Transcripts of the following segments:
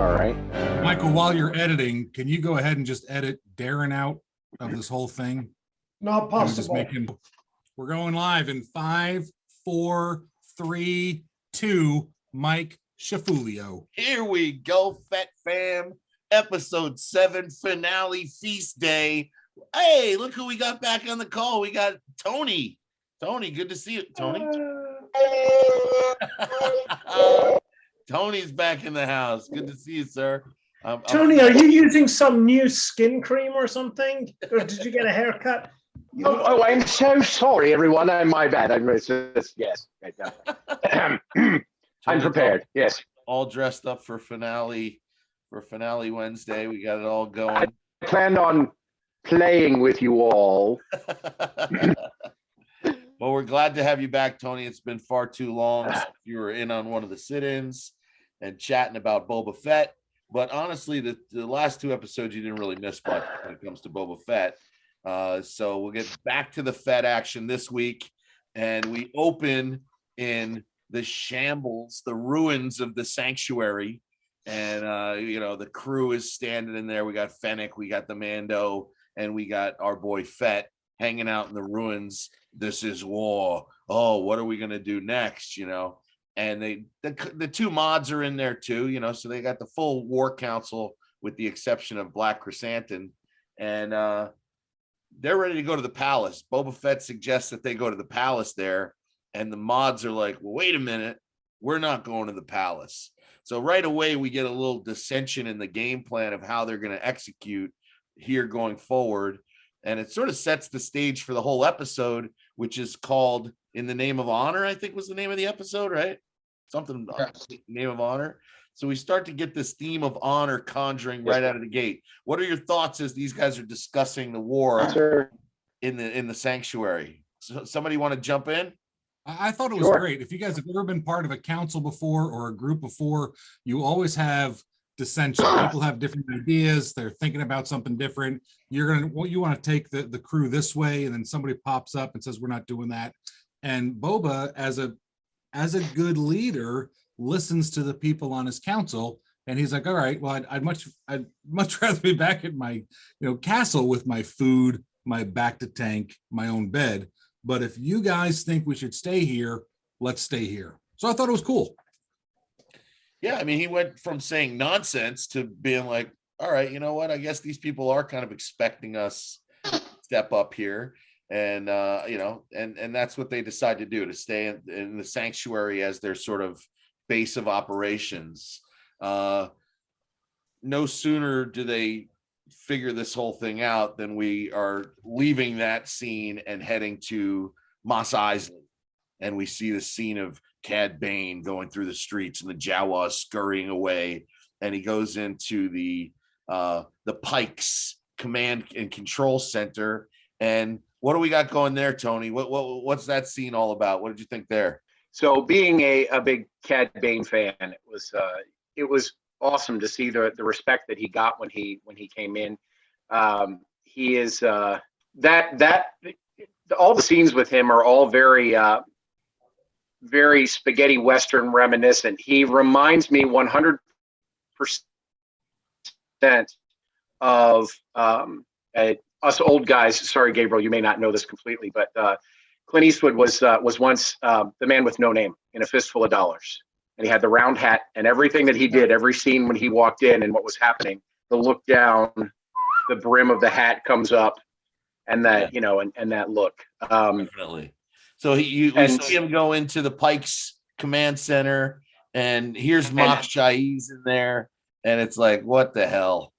All right. Michael, while you're editing, can you go ahead and just edit Darren out of this whole thing? Not possible. We're going live in 5, 4, 3, 2. Mike Shafulio. Here we go, Fett fam. Episode 7 finale feast day. Hey, look who we got back on the call. We got Tony. Tony, good to see you, Tony. Tony's back in the house. Good to see you, sir. Tony, are you using some new skin cream or something? Or did you get a haircut? Oh, I'm so sorry, everyone. My bad. Yes. I'm prepared. Yes. All dressed up for finale Wednesday. We got it all going. I planned on playing with you all. Well, we're glad to have you back, Tony. It's been far too long since you were in on one of the sit-ins and chatting about Boba Fett. But honestly, the last 2 episodes, you didn't really miss much when it comes to Boba Fett. So we'll get back to the Fett action this week. And we open in the shambles, the ruins of the sanctuary. And, the crew is standing in there. We got Fennec, we got the Mando, and we got our boy Fett hanging out in the ruins. This is war. Oh, what are we going to do next? And the 2 mods are in there too, so they got the full war council with the exception of Black Chrysanthemum. And they're ready to go to the palace. Boba Fett suggests that they go to the palace there. And the mods are like, well, wait a minute. We're not going to the palace. So right away, we get a little dissension in the game plan of how they're going to execute here going forward. And it sort of sets the stage for the whole episode, which is called In the Name of Honor, I think was the name of the episode, right? Something, yes. Name of Honor. So we start to get this theme of honor conjuring right out of the gate. What are your thoughts as these guys are discussing the war in the sanctuary? So somebody want to jump in? I thought it was great. If you guys have ever been part of a council before or a group before, you always have dissension. People have different ideas. They're thinking about something different. You want to take the crew this way, and then somebody pops up and says, we're not doing that. And Boba, as a good leader, listens to the people on his council, and he's like, all right, well, I'd much rather be back at my castle with my food, my back to tank, my own bed. But if you guys think we should stay here, let's stay here. So I thought it was cool. Yeah, I mean, he went from saying nonsense to being like, all right, you know what? I guess these people are kind of expecting us to step up here. And, and that's what they decide to do, to stay in the sanctuary as their sort of base of operations. No sooner do they figure this whole thing out than we are leaving that scene and heading to Mos Eisley. And we see the scene of Cad Bane going through the streets and the Jawas scurrying away. And he goes into the Pikes Command and Control Center. And what do we got going there, Tony? What's that scene all about? What did you think there? So being a big Cad Bane fan, it was awesome to see the respect that he got when he came in. He is that all the scenes with him are all very very spaghetti western reminiscent. He reminds me 100% of us old guys. Sorry, Gabriel, you may not know this completely, but Clint Eastwood was once the man with no name in A Fistful of Dollars. And he had the round hat, and everything that he did, every scene when he walked in and what was happening, the look down, the brim of the hat comes up, and that, and that look. Definitely. So we see him go into the Pikes Command Center, and here's Mok Shaiz in there, and it's like, what the hell?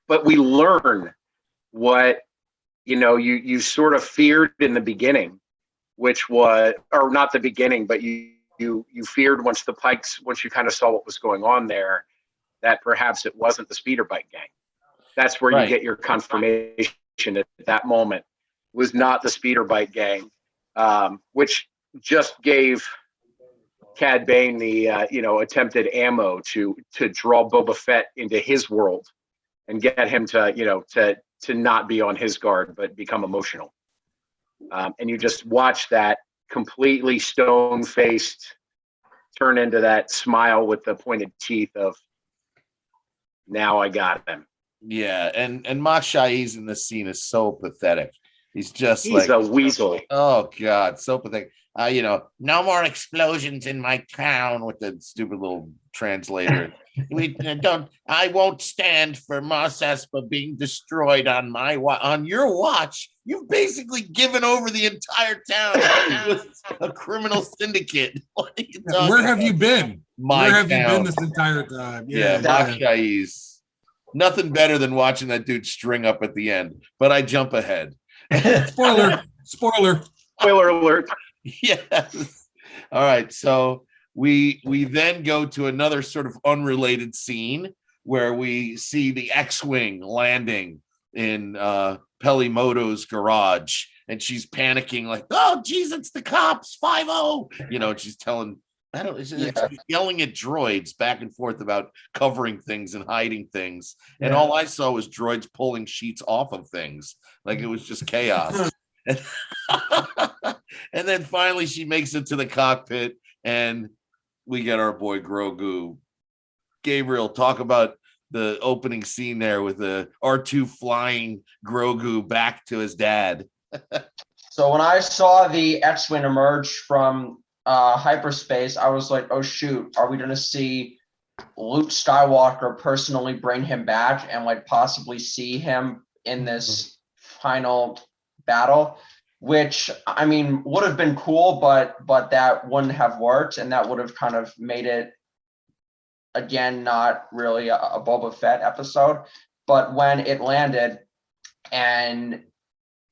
But we learn what, you sort of feared in the beginning, which was, or not the beginning, but you feared once you kind of saw what was going on there, that perhaps it wasn't the speeder bike gang. That's where you get your confirmation at that moment. It was not the speeder bike gang, which just gave Cad Bane the attempted ammo to draw Boba Fett into his world and get him to not be on his guard but become emotional. And you just watch that completely stone-faced turn into that smile with the pointed teeth of, Now I got him. Yeah, and Mach Shai's in this scene is so pathetic. He's just He's a weasel. oh God, so pathetic. No more explosions in my town with the stupid little translator. I won't stand for Mos Espa being destroyed on your watch. You've basically given over the entire town with a criminal syndicate. What are you talking Where have about? you been? My Where have you town. been this entire time? Yeah, Mach Shai's. Nothing better than watching that dude string up at the end. But I jump ahead. Spoiler. Spoiler alert. Yes. All right. So we then go to another sort of unrelated scene where we see the X-Wing landing in Pelimoto's garage, and she's panicking like, "Oh, geez, it's the cops, 5-0." And she's telling, she's yelling at droids back and forth about covering things and hiding things. And all I saw was droids pulling sheets off of things. Like it was just chaos. And then finally she makes it to the cockpit and we get our boy Grogu. Gabriel, talk about the opening scene there with the R2 flying Grogu back to his dad. So when I saw the X-Wing emerge from hyperspace, I was like, oh shoot, are we going to see Luke Skywalker personally bring him back and like possibly see him in this final battle? Which, I mean, would have been cool, but that wouldn't have worked, and that would have kind of made it, again, not really a Boba Fett episode. But when it landed and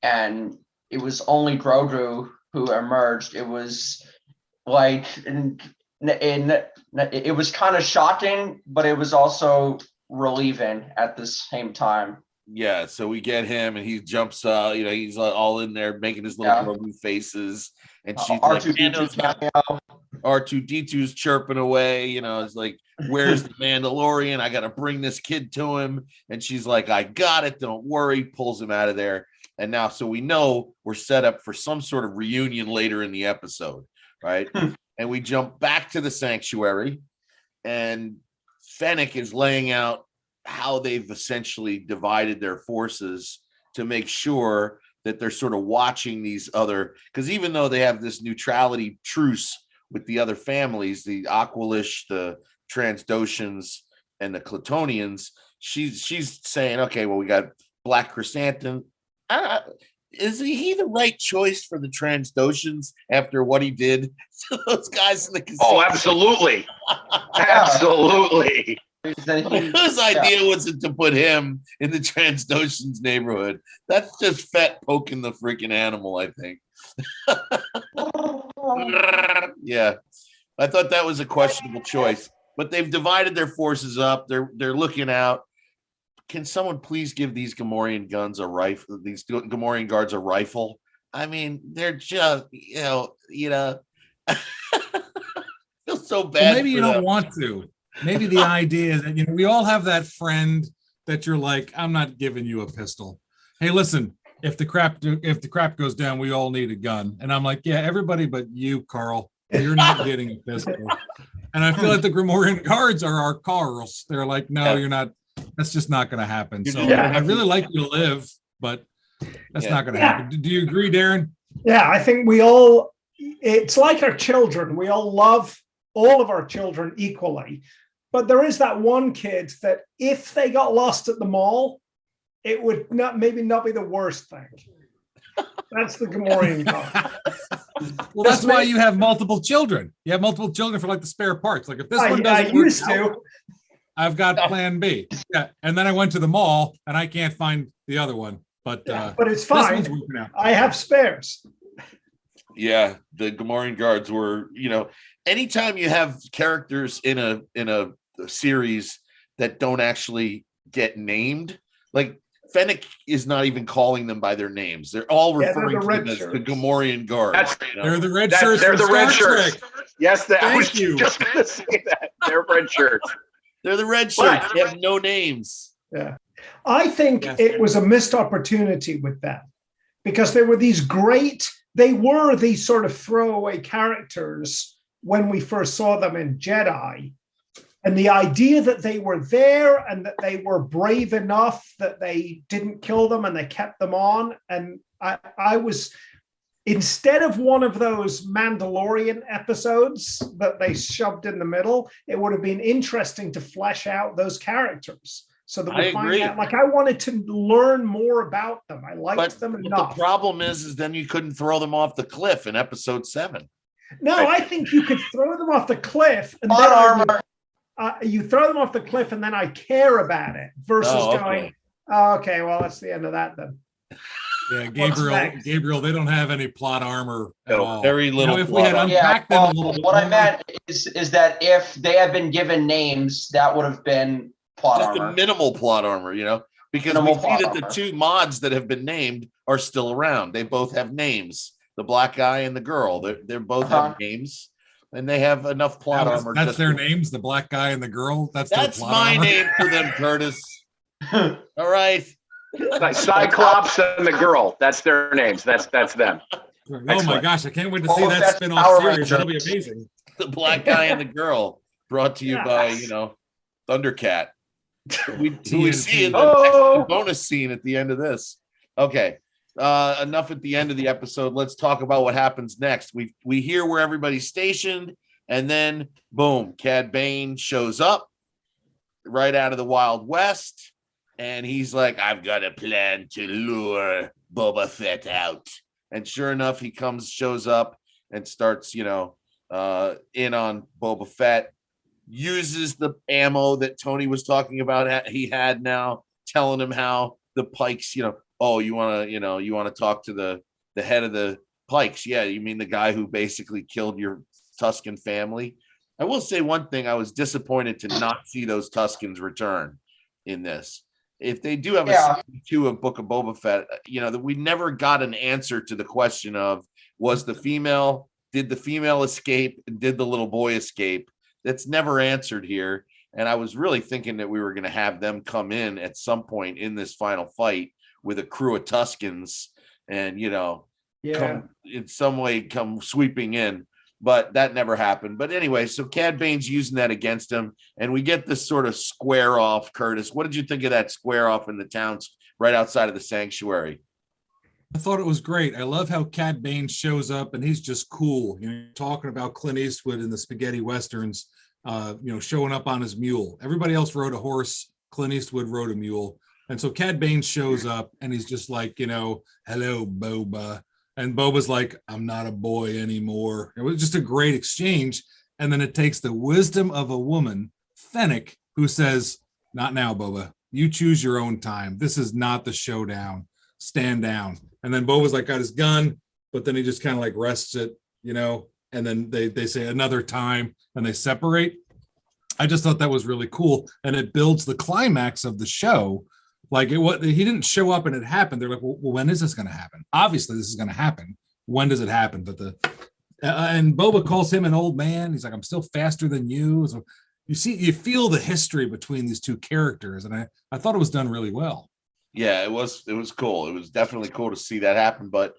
it was only Grogu who emerged, it was like, it was kind of shocking, but it was also relieving at the same time. Yeah, so we get him and he jumps he's all in there making his little Grogu faces, and she's R2D2's R2D2's chirping away, it's like, where's the Mandalorian? I gotta bring this kid to him. And she's like, I got it, don't worry, pulls him out of there. And now, so we know we're set up for some sort of reunion later in the episode, right? And we jump back to the sanctuary, and Fennec is laying out how they've essentially divided their forces to make sure that they're sort of watching these other, because even though they have this neutrality truce with the other families, the Aqualish, the Transdoshans, and the Clatonians, she's saying, okay, well, we got Black Chrysanthemum. Is he the right choice for the Transdoshans after what he did to those guys in the casino? Oh, absolutely. Absolutely. Whose idea was it to put him in the Transdoshans neighborhood? That's just Fett poking the freaking animal, I think. Yeah, I thought that was a questionable choice, but they've divided their forces up. They're looking out. Can someone please give these Gamorrean guns a rifle? These Gamorrean guards a rifle? I mean, they're just feel so bad. Well, maybe you don't want to. Maybe the idea is that we all have that friend that you're like, I'm not giving you a pistol. Hey, listen, if the crap goes down, we all need a gun. And I'm like, yeah, everybody but you, Carl. You're not getting a pistol. And I feel like the Gamorrean guards are our Carls. They're like, no, you're not. That's just not going to happen. So I really like you to live, but that's not going to happen. Do you agree, Darren? Yeah, I think it's like our children. We all love all of our children equally. But there is that one kid that if they got lost at the mall, it would maybe not be the worst thing. That's the Gamorrean guard. Well, that's why you have multiple children. You have multiple children for like the spare parts. Like if this one doesn't work, I've got plan B. Yeah. And then I went to the mall and I can't find the other one. But it's fine. I have spares. Yeah, the Gamorrean guards were, anytime you have characters in a series that don't actually get named, like Fennec is not even calling them by their names. They're all referring to them as the Gamorrean guards. They're the red shirts. They're the red shirts. Yes, I was you. just going to say that. They're red shirts. They're the red shirts. They have no names. Yeah. I think it was a missed opportunity with them because they were these sort of throwaway characters when we first saw them in Jedi. And the idea that they were there and that they were brave enough that they didn't kill them and they kept them on. And I was, instead of one of those Mandalorian episodes that they shoved in the middle, it would have been interesting to flesh out those characters so that we find out. Like, I wanted to learn more about them. I liked them enough. The problem is then you couldn't throw them off the cliff in episode 7. No, I think you could throw them off the cliff and Plot armor. You throw them off the cliff and then I care about it versus going, oh, okay, well, that's the end of that then. Yeah, Gabriel, they don't have any plot armor at all. Very little. If we had unpacked them a little bit what more, I meant is that if they had been given names, that would have been plot just armor. a minimal plot armor, because Minimal we see that the two mods that have been named are still around. They both have names. The black guy and the girl. They both have names. And they have enough plot armor. That's their names, the black guy and the girl. That's my name for them, Curtis. All right. Like Cyclops and the girl. That's their names. That's them. Oh my gosh, I can't wait to see that spin-off series. That'll be amazing. The black guy and the girl, brought to you by, Thundercat. We see in the bonus scene at the end of this. Okay. Enough at the end of the episode. Let's talk about what happens next. We hear where everybody's stationed, and then boom, Cad Bane shows up right out of the Wild West, and he's like, I've got a plan to lure Boba Fett out. And sure enough, he shows up and starts, in on Boba Fett, uses the ammo that Tony was talking about he had now, telling him how the Pikes, oh, you want to talk to the head of the Pikes. Yeah, you mean the guy who basically killed your Tusken family? I will say one thing. I was disappointed to not see those Tuskens return in this. If they do have a season 2 of Book of Boba Fett, that we never got an answer to the question of, did the female escape and did the little boy escape? That's never answered here. And I was really thinking that we were going to have them come in at some point in this final fight with a crew of Tuskens and, come in some way come sweeping in, but that never happened. But anyway, so Cad Bane's using that against him, and we get this sort of square off. Curtis, what did you think of that square off in the towns right outside of the sanctuary? I thought it was great. I love how Cad Bane shows up and he's just cool, talking about Clint Eastwood in the spaghetti westerns, showing up on his mule. Everybody else rode a horse. Clint Eastwood rode a mule. And so Cad Bane shows up and he's just like, hello, Boba. And Boba's like, I'm not a boy anymore. It was just a great exchange. And then it takes the wisdom of a woman, Fennec, who says, not now, Boba. You choose your own time. This is not the showdown. Stand down. And then Boba's like got his gun, but then he just kind of like rests it, and then they say another time and they separate. I just thought that was really cool. And it builds the climax of the show. Like he didn't show up and it happened. They're like, well, when is this going to happen? Obviously, this is going to happen. When does it happen? But and Boba calls him an old man. He's like, I'm still faster than you. So you feel the history between these two characters, and I thought it was done really well. Yeah, it was cool. It was definitely cool to see that happen. But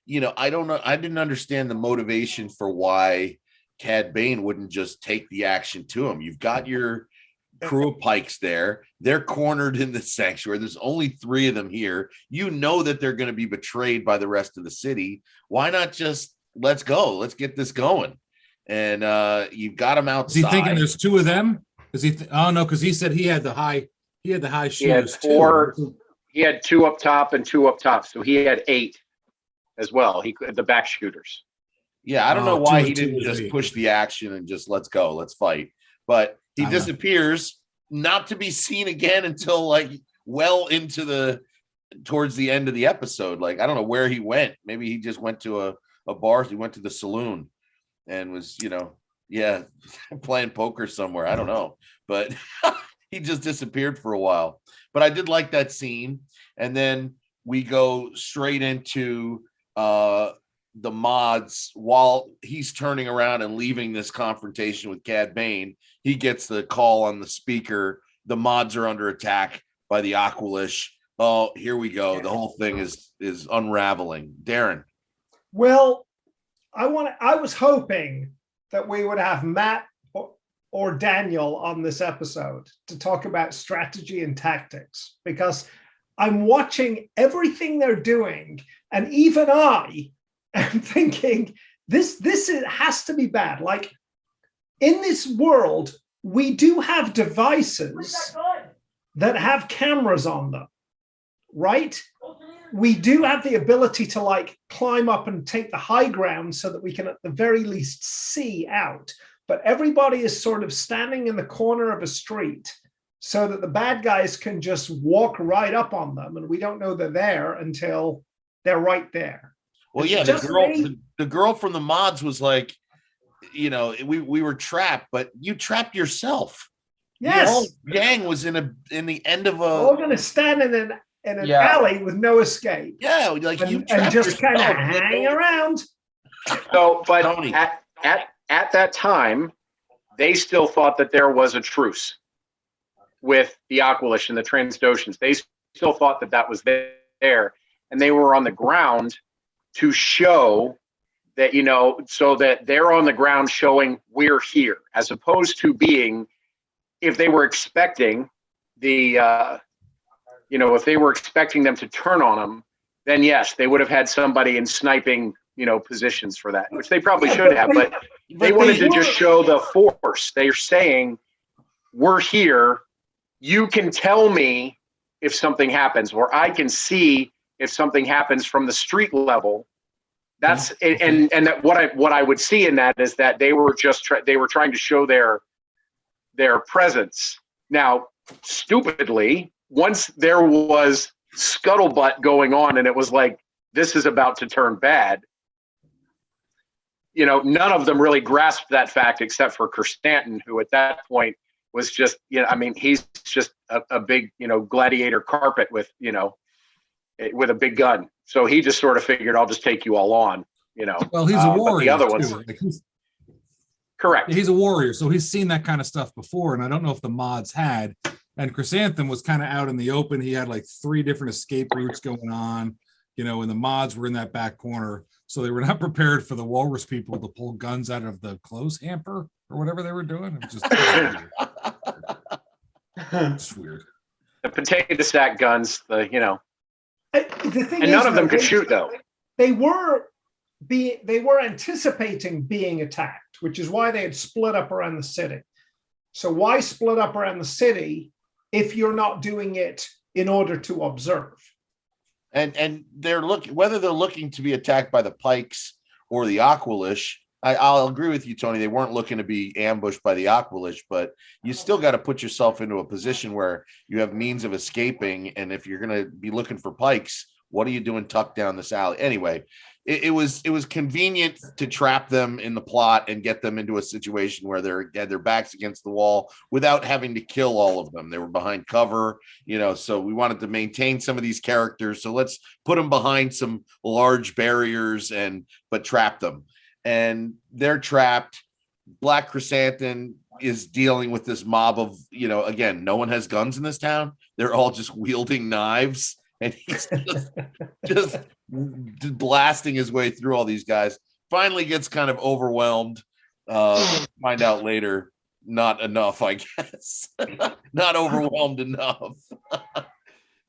I don't know. I didn't understand the motivation for why Cad Bane wouldn't just take the action to him. You've got your crew of Pikes there. They're cornered in the sanctuary. There's only 3 of them here. That they're going to be betrayed by the rest of the city. Why not just let's go? Let's get this going. And you've got them outside. Is he thinking there's 2 of them? Is he? Oh no, because he said he had the high shooters. He had 4. He had 2 up top and 2 up top, so he had 8 as well. He the back shooters. Yeah, I don't know why he didn't just push the action and just let's go, let's fight. But he disappears, not to be seen again until like well into towards the end of the episode. Like, I don't know where he went. Maybe he just went to a bar. He went to the saloon and was, playing poker somewhere. I don't know. But he just disappeared for a while. But I did like that scene. And then we go straight into the mods while he's turning around and leaving this confrontation with Cad Bane. He gets the call on the speaker. The mods are under attack by the Aqualish. Oh, here we go. The whole thing is unraveling. Darren. Well, I was hoping that we would have Matt or Daniel on this episode to talk about strategy and tactics, because I'm watching everything they're doing, and even I am thinking has to be bad. Like, in this world, we do have devices that have cameras on them, right? We do have the ability to like climb up and take the high ground so that we can at the very least see out. But everybody is sort of standing in the corner of a street so that the bad guys can just walk right up on them, and we don't know they're there until they're right there. Well, It's yeah, just the girl from the mods was like, you know, we were trapped, but you trapped yourself. Yes, the whole gang was in the end of we're all going to stand in an alley with no escape. Yeah, like you and just kind of yourself. hang around. So, but Tony. at that time, they still thought that there was a truce with the Aqualish and the Transdoshans. They still thought that that was there, and they were on the ground to show that, you know, so that they're on the ground showing we're here, as opposed to being, if they were expecting the, you know, if they were expecting them to turn on them, then yes, they would have had somebody in sniping, you know, positions for that, which they probably should have, but they wanted to just show the force. They're saying, we're here. You can tell me if something happens, or I can see if something happens from the street level. That's and that what I would see in that is that they were just they were trying to show their presence. Now, stupidly, once there was scuttlebutt going on, and it was like, this is about to turn bad. You know, none of them really grasped that fact except for Kirstanton, who at that point was just, you know, I mean, he's just a big, you know, gladiator carpet with, you know, with a big gun. So he just sort of figured, I'll just take you all on, you know. Well, he's a warrior. But the other ones, like correct. He's a warrior, so he's seen that kind of stuff before, and I don't know if the mods had. And Chrysanthemum was kind of out in the open. He had like 3 different escape routes going on, you know, and the mods were in that back corner. So they were not prepared for the walrus people to pull guns out of the clothes hamper or whatever they were doing. It was just weird. The potato sack guns, you know. The thing and none of them could shoot, though. They were anticipating being attacked, which is why they had split up around the city. So why split up around the city if you're not doing it in order to observe? And they're looking, whether they're looking to be attacked by the Pikes or the Aqualish. I'll agree with you, Tony. They weren't looking to be ambushed by the Aqualish, but you still got to put yourself into a position where you have means of escaping. And if you're going to be looking for Pikes, what are you doing tucked down this alley? Anyway, it was convenient to trap them in the plot and get them into a situation where they're had their backs against the wall without having to kill all of them. They were behind cover, you know, so we wanted to maintain some of these characters. So let's put them behind some large barriers but trap them. And they're trapped. Black Chrysanthemum is dealing with this mob of, you know, again, no one has guns in this town. They're all just wielding knives, and he's just blasting his way through all these guys. Finally gets kind of overwhelmed. Find out later, not enough, I guess. Not overwhelmed enough.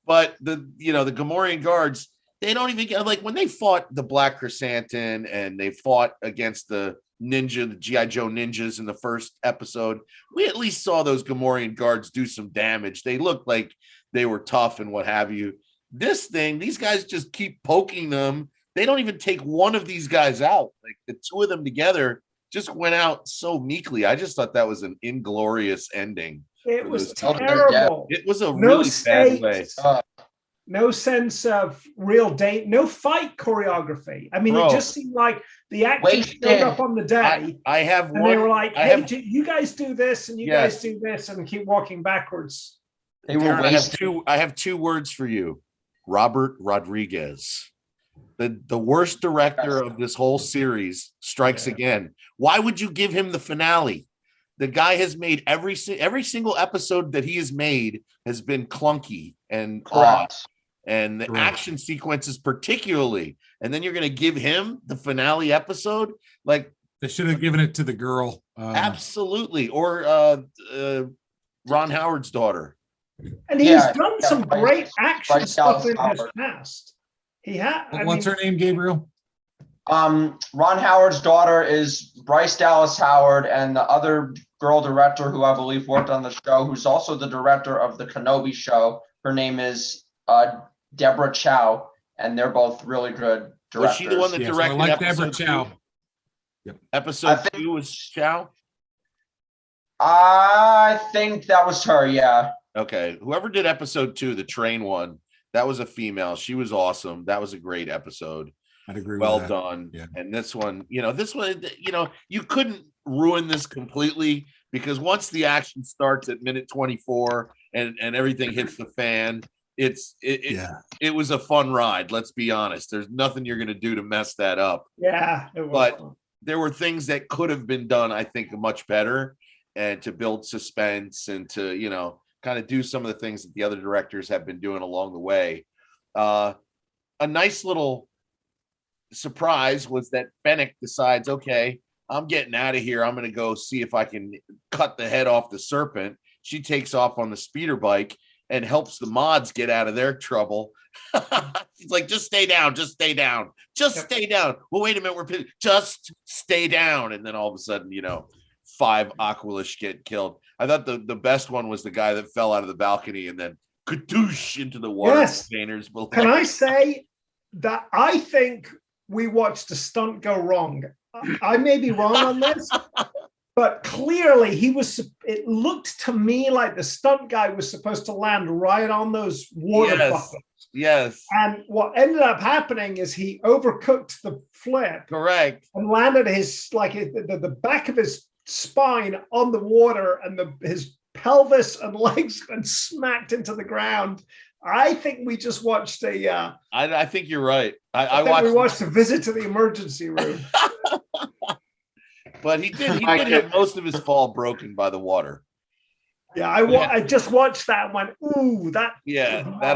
But the Gamorrean guards, they don't even get, like, when they fought the Black Chrysanthemum and they fought against the G.I. Joe ninjas in the first episode, we at least saw those Gamorrean guards do some damage. They looked like they were tough and what have you. This thing, these guys just keep poking them. They don't even take one of these guys out. Like, the 2 of them together just went out so meekly. I just thought that was an inglorious ending. It was terrible. It was a really bad way. No sense of real date, no fight choreography. I mean, It just seemed like the actors showed up on the day. I have one. They were like, "Hey, you guys do this, and you guys do this, and keep walking backwards." They were I have 2 words for you: Robert Rodriguez, the worst director of this whole series, strikes again. Why would you give him the finale? The guy has made every single episode that he has made has been clunky and odd. And the action sequences particularly, and then you're going to give him the finale episode? Like, they should have given it to the girl. Absolutely. Or Ron Howard's daughter. And he's Yeah, done yeah, some great action Bryce stuff Dallas in his Howard. past. He had. What's her name, Gabriel? Ron Howard's daughter is Bryce Dallas Howard, and the other girl director who I believe worked on the show, who's also the director of the Kenobi show. Her name is Deborah Chow, and they're both really good directors. Was she the one that Yeah, so I directed like Deborah episode Chow. 2? Yep. Episode 2 was Chow? I think that was her, yeah. Okay. Whoever did episode 2, the train one, that was a female. She was awesome. That was a great episode. I'd agree Well with that. done. Yeah. And this one, you couldn't ruin this completely, because once the action starts at minute 24 and everything hits the fan, it was a fun ride. Let's be honest. There's nothing you're going to do to mess that up. Yeah, it was But fun. there were things that could have been done, I think, much better, and to build suspense and to, kind of do some of the things that the other directors have been doing along the way. A nice little surprise was that Fennec decides, okay, I'm getting out of here. I'm going to go see if I can cut the head off the serpent. She takes off on the speeder bike and helps the mods get out of their trouble. She's like, just stay down, just stay down, just stay down. Well, wait a minute, just stay down. And then all of a sudden, 5 Aqualish get killed. I thought the best one was the guy that fell out of the balcony and then kadoosh into the water containers below. Can I say that I think we watched a stunt go wrong? I may be wrong on this, but clearly it looked to me like the stunt guy was supposed to land right on those water buckets. Yes. And what ended up happening is he overcooked the flip. Correct. And landed the back of his spine on the water, and his pelvis and legs and smacked into the ground. I think we just watched I think you're right. I think we watched a visit to the emergency room. But he did have most of his fall broken by the water. Yeah, I just watched that and went, ooh, that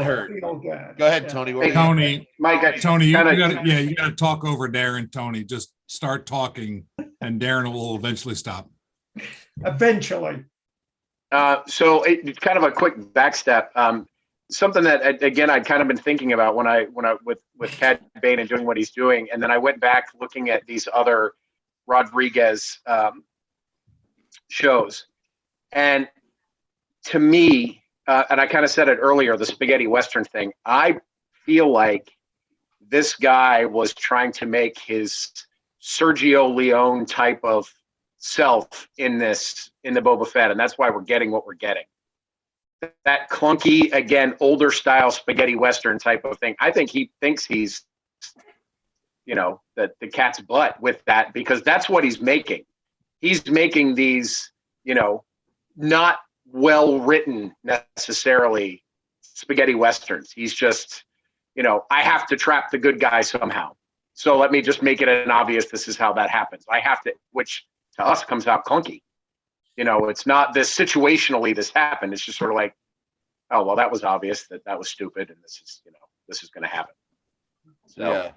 hurt. Feel good. Go ahead, Tony. Tony, Mike, Tony, you gotta talk over Darren. Tony, just start talking, and Darren will eventually stop. Eventually. So it's kind of a quick backstep. Something that again I'd kind of been thinking about when I with Cad Bane and doing what he's doing, and then I went back looking at these other Rodriguez shows, and to me, and I kind of said it earlier, the spaghetti western thing. I feel like this guy was trying to make his Sergio Leone type of self in the Boba Fett, and that's why we're getting what we're getting. That clunky, again, older style spaghetti western type of thing. I think he thinks he's, the cat's butt with that, because that's what he's making. He's making these, not well written necessarily spaghetti westerns. He's just, I have to trap the good guy somehow. So let me just make it an obvious, this is how that happens. I have to, which to us comes out clunky. It's not this situationally this happened. It's just sort of like, oh, well, that was obvious that was stupid. And this is going to happen. So,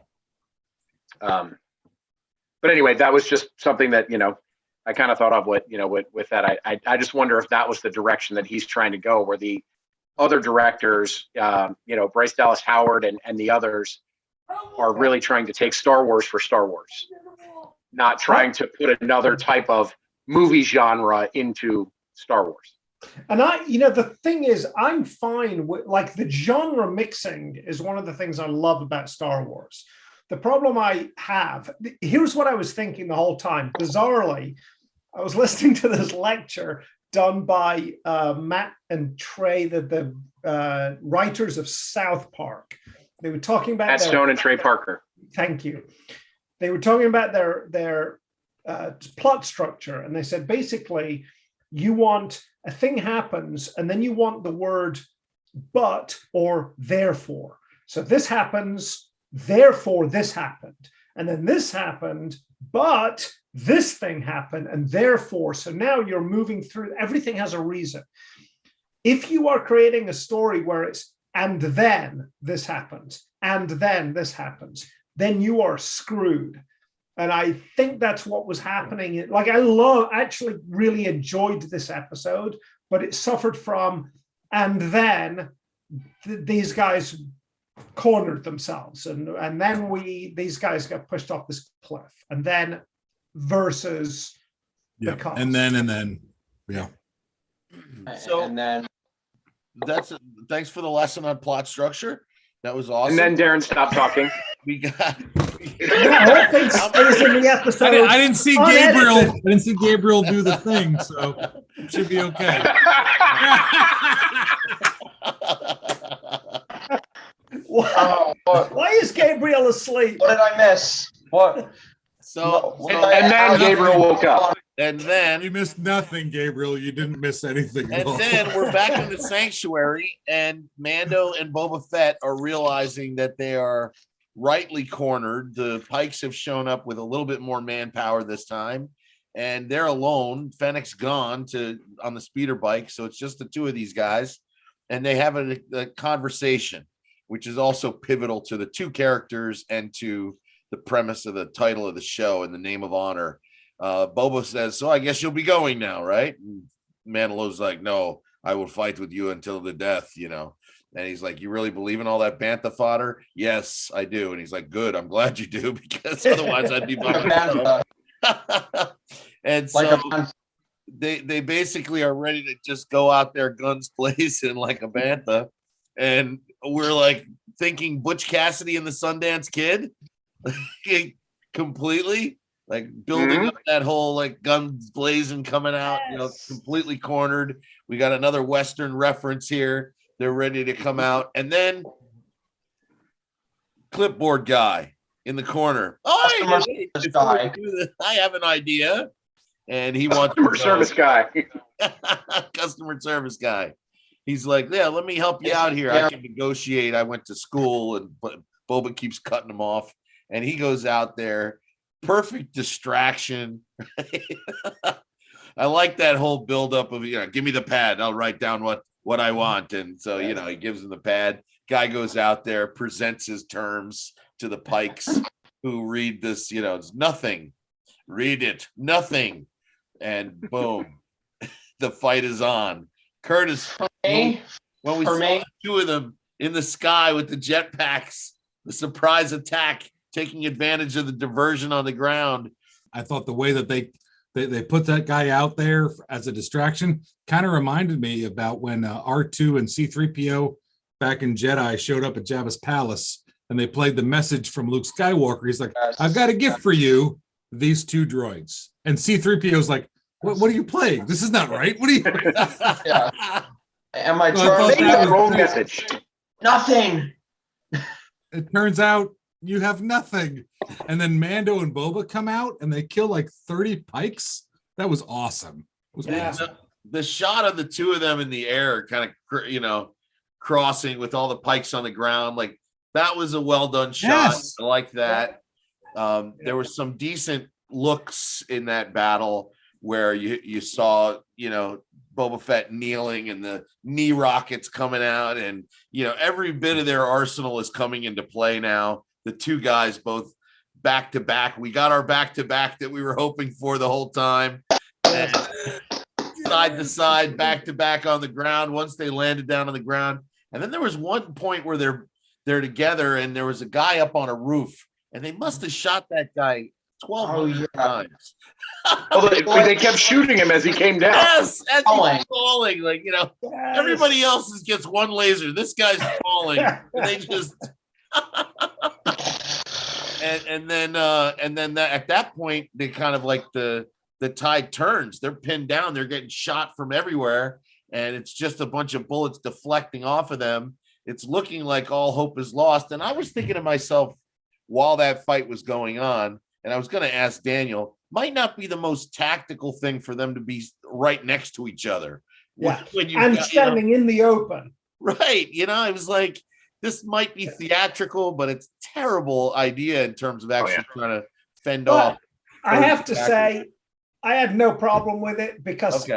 but anyway, that was just something that, I kind of thought of with that. I just wonder if that was the direction that he's trying to go, where the other directors, Bryce Dallas Howard and the others are really trying to take Star Wars for Star Wars, not trying to put another type of movie genre into Star Wars. And the thing is, I'm fine with the genre mixing is one of the things I love about Star Wars. The problem I have, here's what I was thinking the whole time. Bizarrely, I was listening to this lecture done by Matt and Trey, the writers of South Park. They were talking about Matt Stone and Trey Parker. Thank you. They were talking about their plot structure, and they said basically you want a thing happens, and then you want the word but or therefore. So this happens, therefore this happened, and then this happened, but this thing happened, and therefore. So now you're moving through. Everything has a reason. If you are creating a story where it's and then this happens, and then this happens, then you are screwed. And I think that's what was happening. Like, actually really enjoyed this episode, but it suffered from, and then these guys cornered themselves, and then these guys got pushed off this cliff, and then versus the cost. and then, yeah. So and then thanks for the lesson on plot structure. That was awesome. And then Darren stopped talking. We got. Yeah, all things stays in the episode. I didn't see Gabriel. I didn't see Gabriel do the thing, so it should be okay. Why is Gabriel asleep? what did I miss? What? So, And then Gabriel woke up. and then You missed nothing, Gabriel. You didn't miss anything at And all. then we're back in the sanctuary, and Mando and Boba Fett are realizing that they are rightly cornered. The Pikes have shown up with a little bit more manpower this time, and they're alone. Fennec's gone on the speeder bike, so it's just the two of these guys, and they have a conversation, which is also pivotal to the two characters and to the premise of the title of the show and the name of honor. Boba says, "So I guess you'll be going now, right?" And Manilo's like, "No, I will fight with you until the death, you know." And he's like, "You really believe in all that bantha fodder?" "Yes, I do." And he's like, "Good, I'm glad you do, because otherwise I'd be by myself." And so they basically are ready to just go out there guns blazing like a bantha. And we're like thinking Butch Cassidy and the Sundance Kid completely. Like building up that whole like guns blazing coming out, you know, completely cornered. We got another Western reference here. They're ready to come out. And then clipboard guy in the corner. Oh, I have an idea. And he wants Customer service guy. customer service guy. He's like, "Yeah, let me help you out here. I can negotiate. I went to school." And Boba keeps cutting him off. And he goes out there. Perfect distraction. I like that whole buildup of, give me the pad. I'll write down what I want. And so, he gives him the pad. Guy goes out there, presents his terms to the Pikes, who read this, it's nothing. Read it. Nothing. And boom, the fight is on. Curtis, when we saw the two of them in the sky with the jetpacks, the surprise attack, taking advantage of the diversion on the ground. I thought the way that they put that guy out there as a distraction kind of reminded me about when R2 and C-3PO back in Jedi showed up at Jabba's palace, and they played the message from Luke Skywalker. He's like, "I've got a gift for you, these two droids." And C-3PO's like, what are you playing? This is not right. What are you? Am I wrong message? Nothing. It turns out you have nothing. And then Mando and Boba come out and they kill like 30 Pikes. That was awesome. It was awesome. The shot of the two of them in the air, kind of, crossing with all the Pikes on the ground, like that was a well done shot. Yes. I like that. There were some decent looks in that battle where you saw, Boba Fett kneeling and the knee rockets coming out, and every bit of their arsenal is coming into play now. The two guys both back to back. We got our back to back that we were hoping for the whole time. And side to side, back to back on the ground. Once they landed down on the ground, and then there was one point where they're together, and there was a guy up on a roof, and they must have shot that guy 12 times. They kept shooting him as he came down. Yes, as he's falling, like everybody else gets one laser. This guy's falling, and they just. and then at that point they kind of like the tide turns. They're pinned down. They're getting shot from everywhere, and it's just a bunch of bullets deflecting off of them. It's looking like all hope is lost. And I was thinking to myself while that fight was going on, and I was going to ask Daniel, might not be the most tactical thing for them to be right next to each other. Yeah, and standing in the open. Right. I was like, this might be theatrical, but it's a terrible idea in terms of actually trying to fend off. I have to say, I had no problem with it because,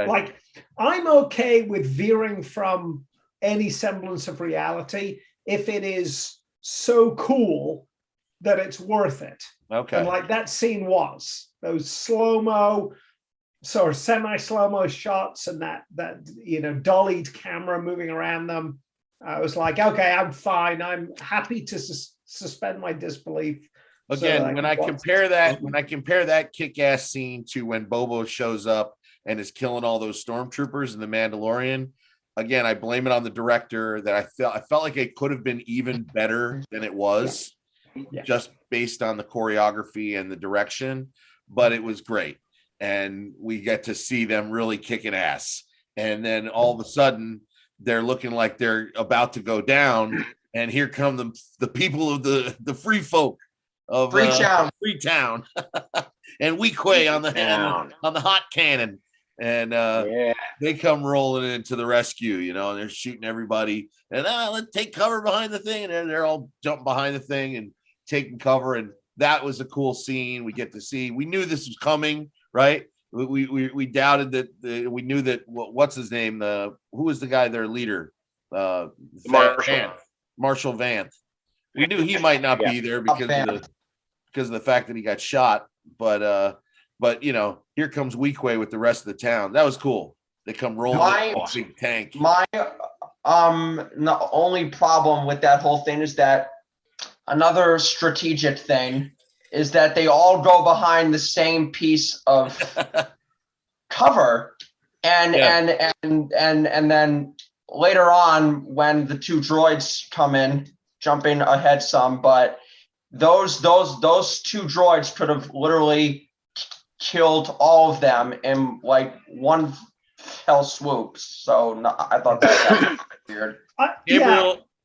I'm okay with veering from any semblance of reality if it is so cool that it's worth it. Okay. And like that scene was those slow-mo, sort of semi-slow-mo shots and that dollied camera moving around them. I was like, okay, I'm fine. I'm happy to suspend my disbelief. Again, when I compare that kick-ass scene to when Bobo shows up and is killing all those stormtroopers in The Mandalorian, again, I blame it on the director that I felt like it could have been even better than it was, just based on the choreography and the direction, but it was great. And we get to see them really kicking ass. And then all of a sudden they're looking like they're about to go down. And here come the people of the free folk of Freetown and Weequay on the hot cannon. And they come rolling into the rescue, and they're shooting everybody. And let's take cover behind the thing. And they're all jumping behind the thing and taking cover. And that was a cool scene. We get to see. We knew this was coming, right? We doubted that. We knew that. What's his name? Who was the guy, their leader? Marshall Vanth. We knew he might not be there because of the fact that he got shot. But here comes Weequay with the rest of the town. That was cool. They come rolling a big tank. The only problem with that whole thing is that another strategic thing is that they all go behind the same piece of cover, and then later on when the two droids come in, jumping ahead some, but those two droids could have literally killed all of them in like one fell swoop. So I thought that was weird.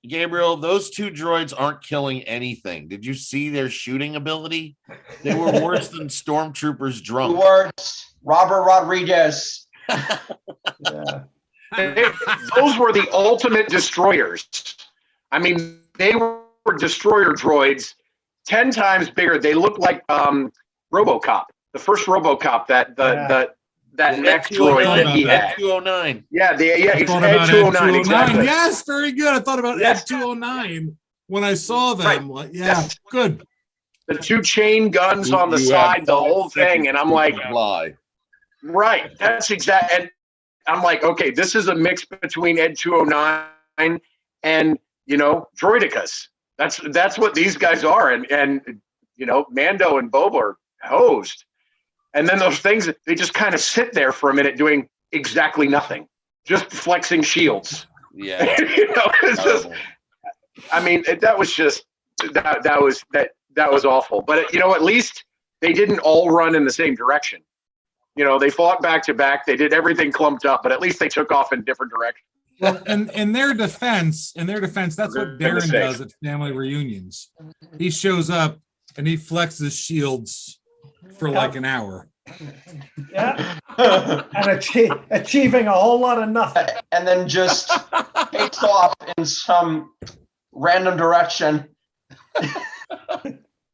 Gabriel, those two droids aren't killing anything. Did you see their shooting ability? They were worse than stormtroopers drunk. Worse, Robert Rodriguez. Yeah. Those were the ultimate destroyers. I mean, they were destroyer droids 10 times bigger. They looked like RoboCop, the first RoboCop that next droid that he had. Ed 209. Ed 209, exactly. Yes, very good. I thought about Ed 209 when I saw them. Right. Good. The two chain guns on the side, the whole thing, and I'm like, right, that's exact. And I'm like, okay, this is a mix between Ed 209 and Droidicus. That's what these guys are, and Mando and Boba are hosed. And then those things, they just kind of sit there for a minute doing exactly nothing, just flexing shields. Yeah. It's just, I mean, that was awful. But at least they didn't all run in the same direction. They fought back to back. They did everything clumped up, but at least they took off in different directions. Well, and in their defense, that's what Darren does at family reunions. He shows up and he flexes shields for like an hour. Yeah. And achieving a whole lot of nothing. And then just takes off in some random direction.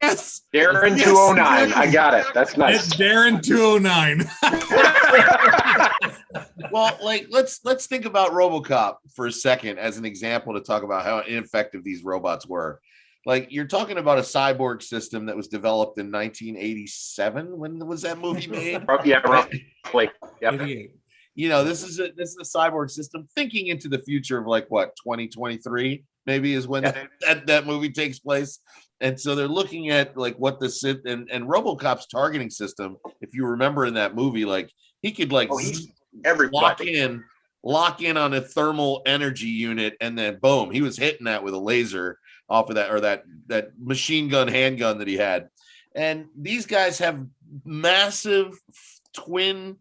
Yes. Darren 209. I got it. That's nice. It's Darren 209. Well, let's think about RoboCop for a second as an example to talk about how ineffective these robots were. Like, you're talking about a cyborg system that was developed in 1987. When was that movie made? Yeah, roughly. Yep. 88. This is a cyborg system thinking into the future of 2023 maybe is when that movie takes place. And so they're looking at what the and RoboCop's targeting system, if you remember in that movie, he could lock in on a thermal energy unit, and then boom, he was hitting that with a laser off of that, or that machine gun handgun that he had. And these guys have massive twin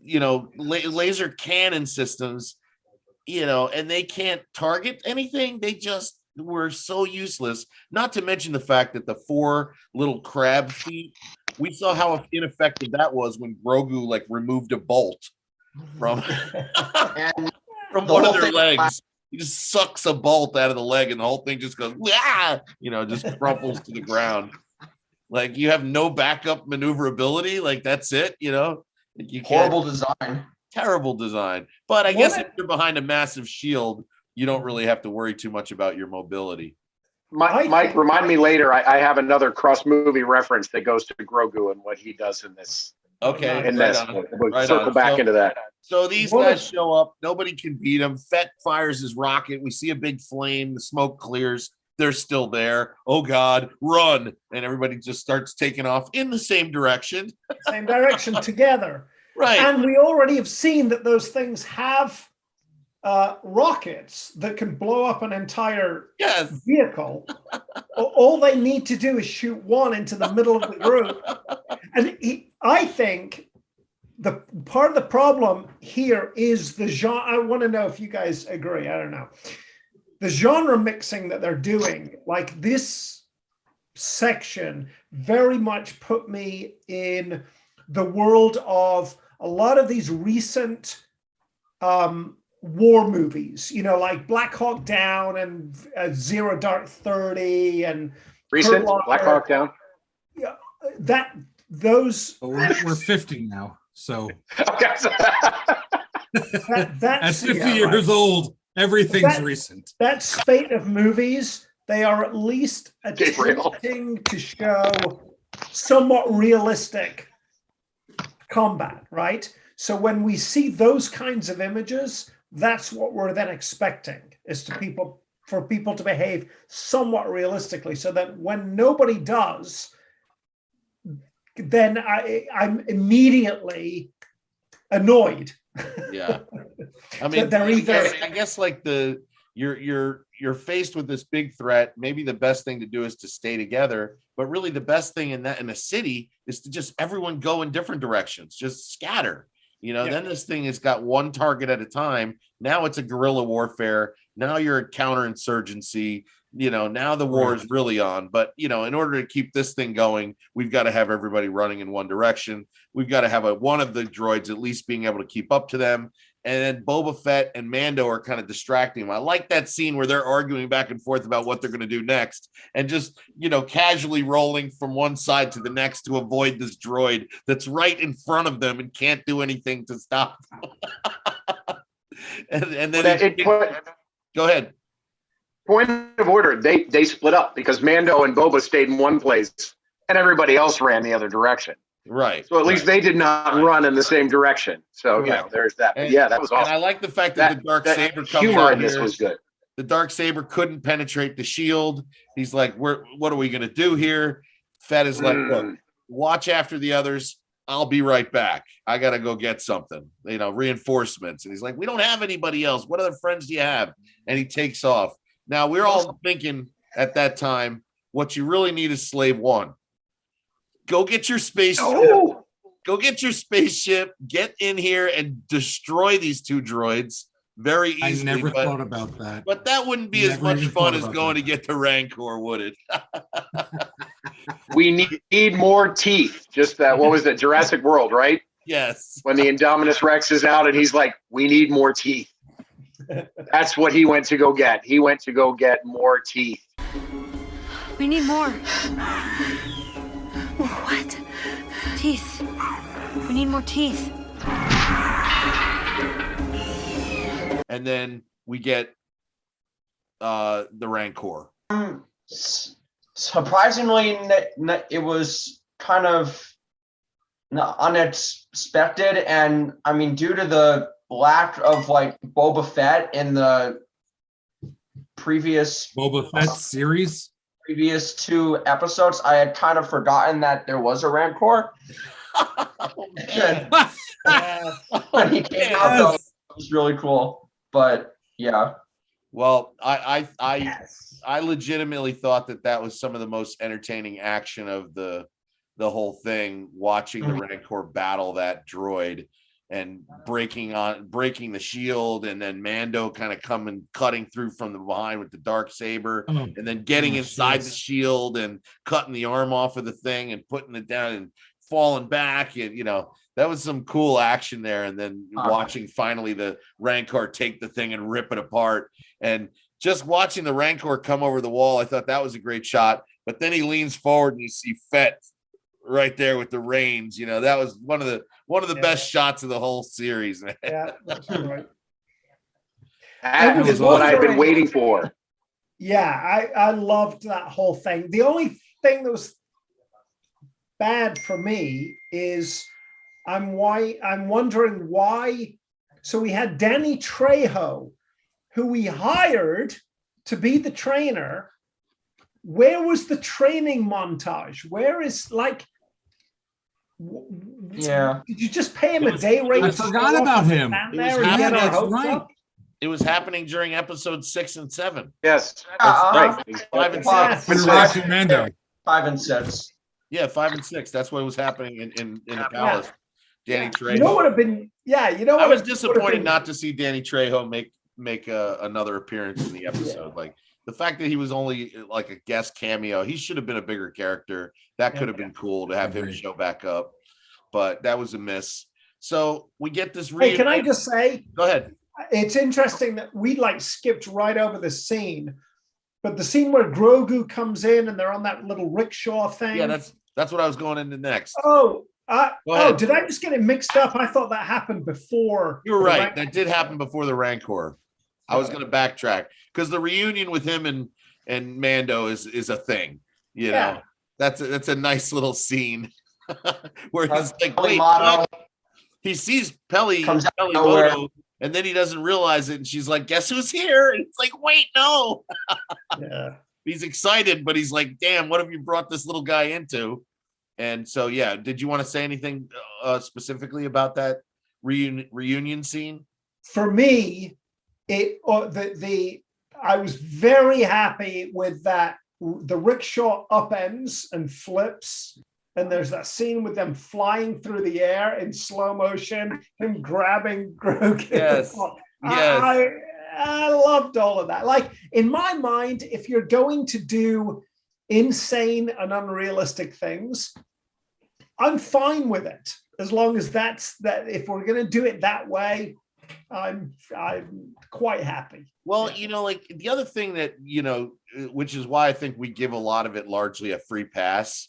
laser cannon systems, and they can't target anything. They just were so useless, not to mention the fact that the 4 little crab feet, we saw how ineffective that was when Grogu removed a bolt from one of their legs. He just sucks a bolt out of the leg, and the whole thing just goes, just crumples to the ground. You have no backup maneuverability. That's it. Horrible design. Terrible design. But I guess if you're behind a massive shield, you don't really have to worry too much about your mobility. Mike, remind me later. I have another cross movie reference that goes to Grogu and what he does in this. Okay. In right this, on, we'll right circle on. back into that. So these What guys if- show up. Nobody can beat them. Fett fires his rocket. We see a big flame. The smoke clears. They're still there. Oh God, run! And everybody just starts taking off in the same direction. Same direction together. Right. And we already have seen that those things have rockets that can blow up an entire Yes. vehicle. All they need to do is shoot one into the middle of the group. And I think the part of the problem here is the genre. I want to know if you guys agree. I don't know. The genre mixing that they're doing, like this section, very much put me in the world of a lot of these recent war movies, you know, like Black Hawk Down and Zero Dark 30 and Recent Hurt Black Locker. Hawk Down. Yeah, those But we're 50 now, so Okay. at that's 50 yeah, years right. old, everything's That- recent. That spate of movies, they are at least Gabriel. attempting to show somewhat realistic combat, right? So when we see those kinds of images, that's what we're then expecting, is for people to behave somewhat realistically, so that when nobody does, then I'm immediately annoyed. Yeah. I mean, They're either- I guess like you're faced with this big threat. Maybe the best thing to do is to stay together, but really the best thing in a city is to just everyone go in different directions, just scatter. You know, Yeah. then this thing has got one target at a time. Now it's a guerrilla warfare. Now you're a counterinsurgency. You know, now the war is really on. But, you know, in order to keep this thing going, we've got to have everybody running in one direction. We've got to have one of the droids at least being able to keep up to them. And then Boba Fett and Mando are kind of distracting him. I like that scene where they're arguing back and forth about what they're going to do next and just, you know, casually rolling from one side to the next to avoid this droid that's right in front of them and can't do anything to stop them. and then go ahead. Point of order. They split up because Mando and Boba stayed in one place and everybody else ran the other direction. Right. So at least they did not run in the same direction. So you know, there's that. But yeah, that was awesome. And I like the fact that the dark saber comes humor out in this here. was good. The dark saber couldn't penetrate the shield. He's like, what are we going to do here? Fett is like, look, watch after the others. I'll be right back. I got to go get something, you know, reinforcements. And he's like, we don't have anybody else. What other friends do you have? And he takes off. Now we're all thinking at that time, what you really need is Slave One. Go get your spaceship. Oh. Go get your spaceship. Get in here and destroy these two droids very easily. I never thought about that. But that wouldn't be as Never much even fun thought as about going that. to get the Rancor, would it? We need more teeth. Just that. What was it? Jurassic World, right? Yes. When the Indominus Rex is out and he's like, we need more teeth. That's what he went to go get. He went to go get more teeth. We need more. What? Teeth. We need more teeth. And then we get the Rancor. Surprisingly, it was kind of unexpected, and I mean, due to the lack of like Boba Fett in the previous Boba Fett series. two episodes, I had kind of forgotten that there was a Rancor. When he came out, though, it was really cool. But yeah. Well, I legitimately thought that was some of the most entertaining action of the whole thing, watching the Rancor battle that droid and breaking the shield, and then Mando kind of cutting through from the behind with the dark saber, and then getting inside the shield and cutting the arm off of the thing and putting it down and falling back, and you know, that was some cool action there. And then watching finally the Rancor take the thing and rip it apart, and just watching the Rancor come over the wall, I thought that was a great shot. But then he leans forward and you see Fett right there with the reins. You know, that was one of the best shots of the whole series, man. Yeah, that's right. That I was is what I've been wondering- waiting for. Yeah, I loved that whole thing. The only thing that was bad for me is I'm wondering why. So we had Danny Trejo, who we hired to be the trainer. Where was the training montage? Where is like? Yeah. Did you just pay him a day rate? I forgot about him. It was happening during episodes 6 and 7. Yes. Uh-huh. Right. 5 and Yes. 6. Introduction Mando. 5 and 6. Yeah, 5 and 6. That's what was happening in the palace. Danny Trejo. You know what have been? Yeah, you know. I was what disappointed been, not to see Danny Trejo make another appearance in the episode. Like the fact that he was only like a guest cameo, he should have been a bigger character. That could have been cool to have him show back up, but that was a miss. So we get this. Hey, can I just say? Go ahead. It's interesting that we like skipped right over this scene, but the scene where Grogu comes in and they're on that little rickshaw thing. Yeah, that's what I was going into next. Did I just get it mixed up? I thought that happened before. You were right. That did happen before the Rancor. I was going to backtrack because the reunion with him and Mando is a thing. You know, that's a nice little scene where he's like, wait, he sees Peli Motto, and then he doesn't realize it, and she's like, guess who's here? And it's like, wait, no. Yeah. He's excited, but he's like, damn, what have you brought this little guy into? And so, yeah, did you want to say anything specifically about that reunion scene? For me, I was very happy with that. The rickshaw upends and flips, and there's that scene with them flying through the air in slow motion, him grabbing Grogu. Yes. Yes. I loved all of that. Like in my mind, if you're going to do insane and unrealistic things, I'm fine with it as long as that's that. If we're going to do it that way, I'm quite happy. Well, you know, like the other thing that, you know, which is why I think we give a lot of it largely a free pass,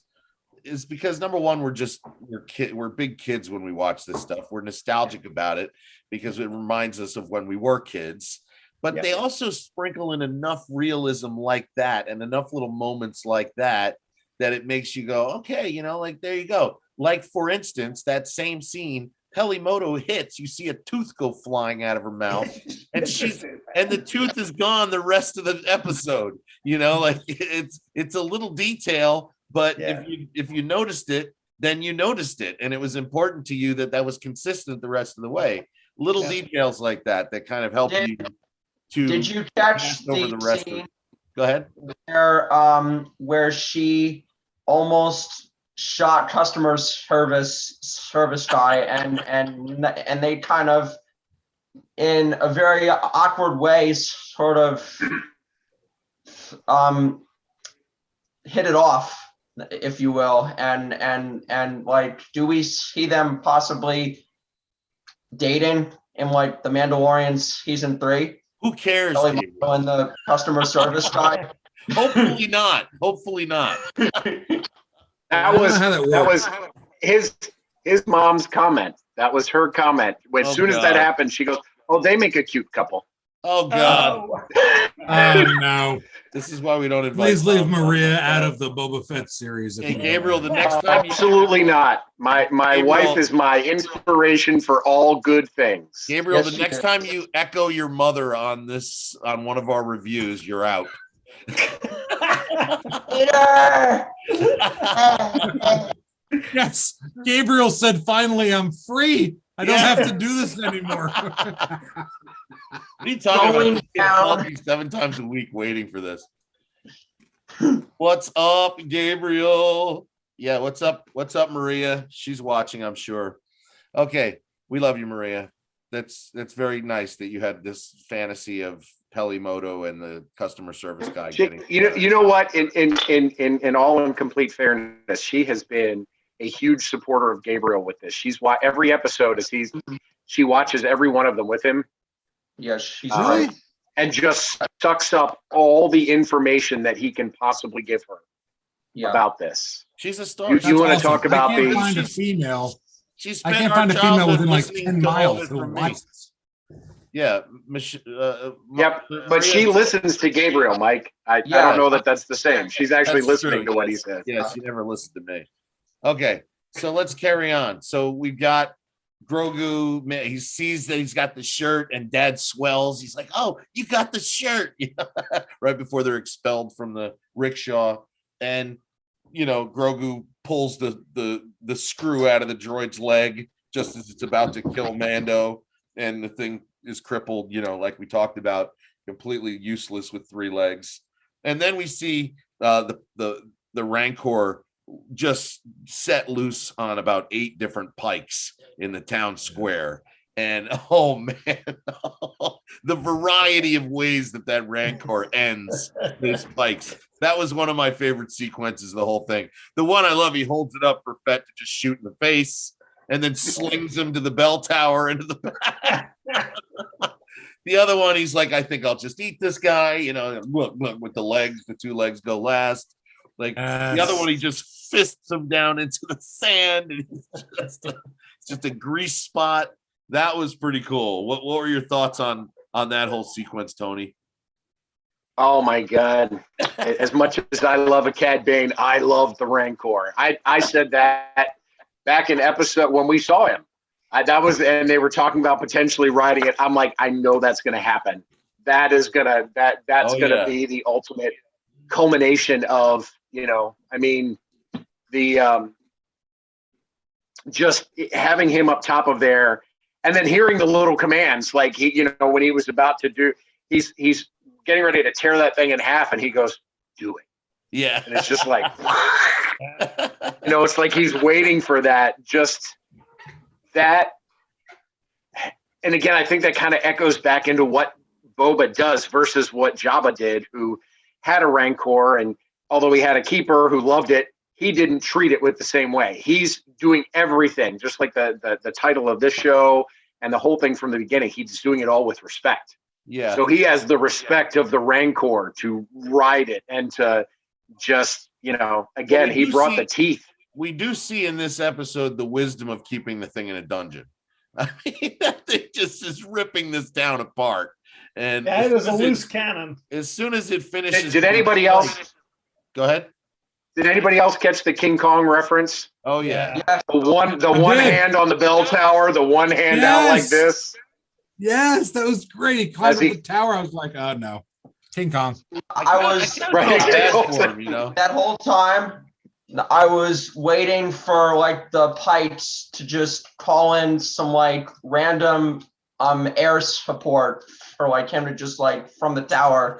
is because number one, we're big kids when we watch this stuff. We're nostalgic about it because it reminds us of when we were kids. But they also sprinkle in enough realism like that and enough little moments like that it makes you go, okay, you know, like there you go. Like for instance, that same scene, Peli Motto hits, you see a tooth go flying out of her mouth, and the tooth is gone the rest of the episode. You know, like it's a little detail, but if you noticed it, then you noticed it, and it was important to you that was consistent the rest of the way. Little details like that kind of help you to. Did you catch over the rest scene of it? Go ahead. Where she almost shot customer service guy and they kind of in a very awkward way sort of hit it off, if you will, and like, do we see them possibly dating in like the Mandalorian season 3? Who cares? And the customer service guy. Hopefully not. Hopefully not. That was his mom's comment. That was her comment. As soon as that happened, she goes, "Oh, they make a cute couple." Oh God. Oh no. This is why we don't invite. Please leave Maria out of the Boba Fett series. Hey, Gabriel, the next time absolutely not. My Gabriel, wife is my inspiration for all good things. Gabriel, the next time you echo your mother on one of our reviews, you're out. Yes, Gabriel said, "Finally, I'm free. I don't have to do this anymore." What are you talking about? 7 times a week waiting for this. What's up, Gabriel? Yeah, what's up? What's up, Maria? She's watching, I'm sure. Okay, we love you, Maria. That's very nice that you had this fantasy of Peli Motto and the customer service guy getting. You know what? In all in complete fairness, she has been a huge supporter of Gabriel with this. She's every episode she watches every one of them with him. Yes, she's right. And just sucks up all the information that he can possibly give her about this. She's a star. You want to talk about I can't find a female. I can't find a female within like 10 miles who watches. Yeah. Yep, but she listens to Gabriel, Mike. I don't know that that's the same. She's actually listening to what he says. Yeah, she never listened to me. Okay, so let's carry on. So we've got Grogu. He sees that he's got the shirt, and Dad swells. He's like, "Oh, you got the shirt!" Right before they're expelled from the rickshaw, and Grogu pulls the screw out of the droid's leg just as it's about to kill Mando, and the thing is crippled. Like we talked about, completely useless with 3 legs. And then we see the Rancor just set loose on about 8 different pikes in the town square. And oh man, the variety of ways that Rancor ends his pikes. That was one of my favorite sequences of the whole thing. The one I love, he holds it up for Fett to just shoot in the face and then slings him to the bell tower into the back. The other one, he's like, I think I'll just eat this guy, look, with the legs, the 2 legs go last. Like the other one, he just fists him down into the sand, and it's just a grease spot. That was pretty cool. What were your thoughts on that whole sequence, Tony? Oh my God. As much as I love a Cad Bane, I love the Rancor. I said that back in episode when we saw him. And they were talking about potentially riding it. I'm like, I know that's going to happen. That's going to be the ultimate culmination of, just having him up top of there, and then hearing the little commands, like when he was about to do, he's getting ready to tear that thing in half, and he goes, "Do it." Yeah. And it's just like, it's like he's waiting for that. Just that. And again, I think that kind of echoes back into what Boba does versus what Jabba did, who had a Rancor, and although he had a keeper who loved it, he didn't treat it with the same way. He's doing everything, just like the title of this show and the whole thing from the beginning. He's doing it all with respect. Yeah. So he has the respect of the Rancor to ride it and to just, again, he brought the teeth. We do see in this episode the wisdom of keeping the thing in a dungeon. I mean, that thing just is ripping this town apart. And it is a loose cannon. As soon as it finishes. Did anybody else? Go ahead. Did anybody else catch the King Kong reference? Oh yeah. The one hand on the bell tower, the one hand out like this. Yes, that was great. He climbed up the tower. I was like, oh no, King Kong. I was that whole time. I was waiting for the Pikes to just call in some random air support for him to just from the tower,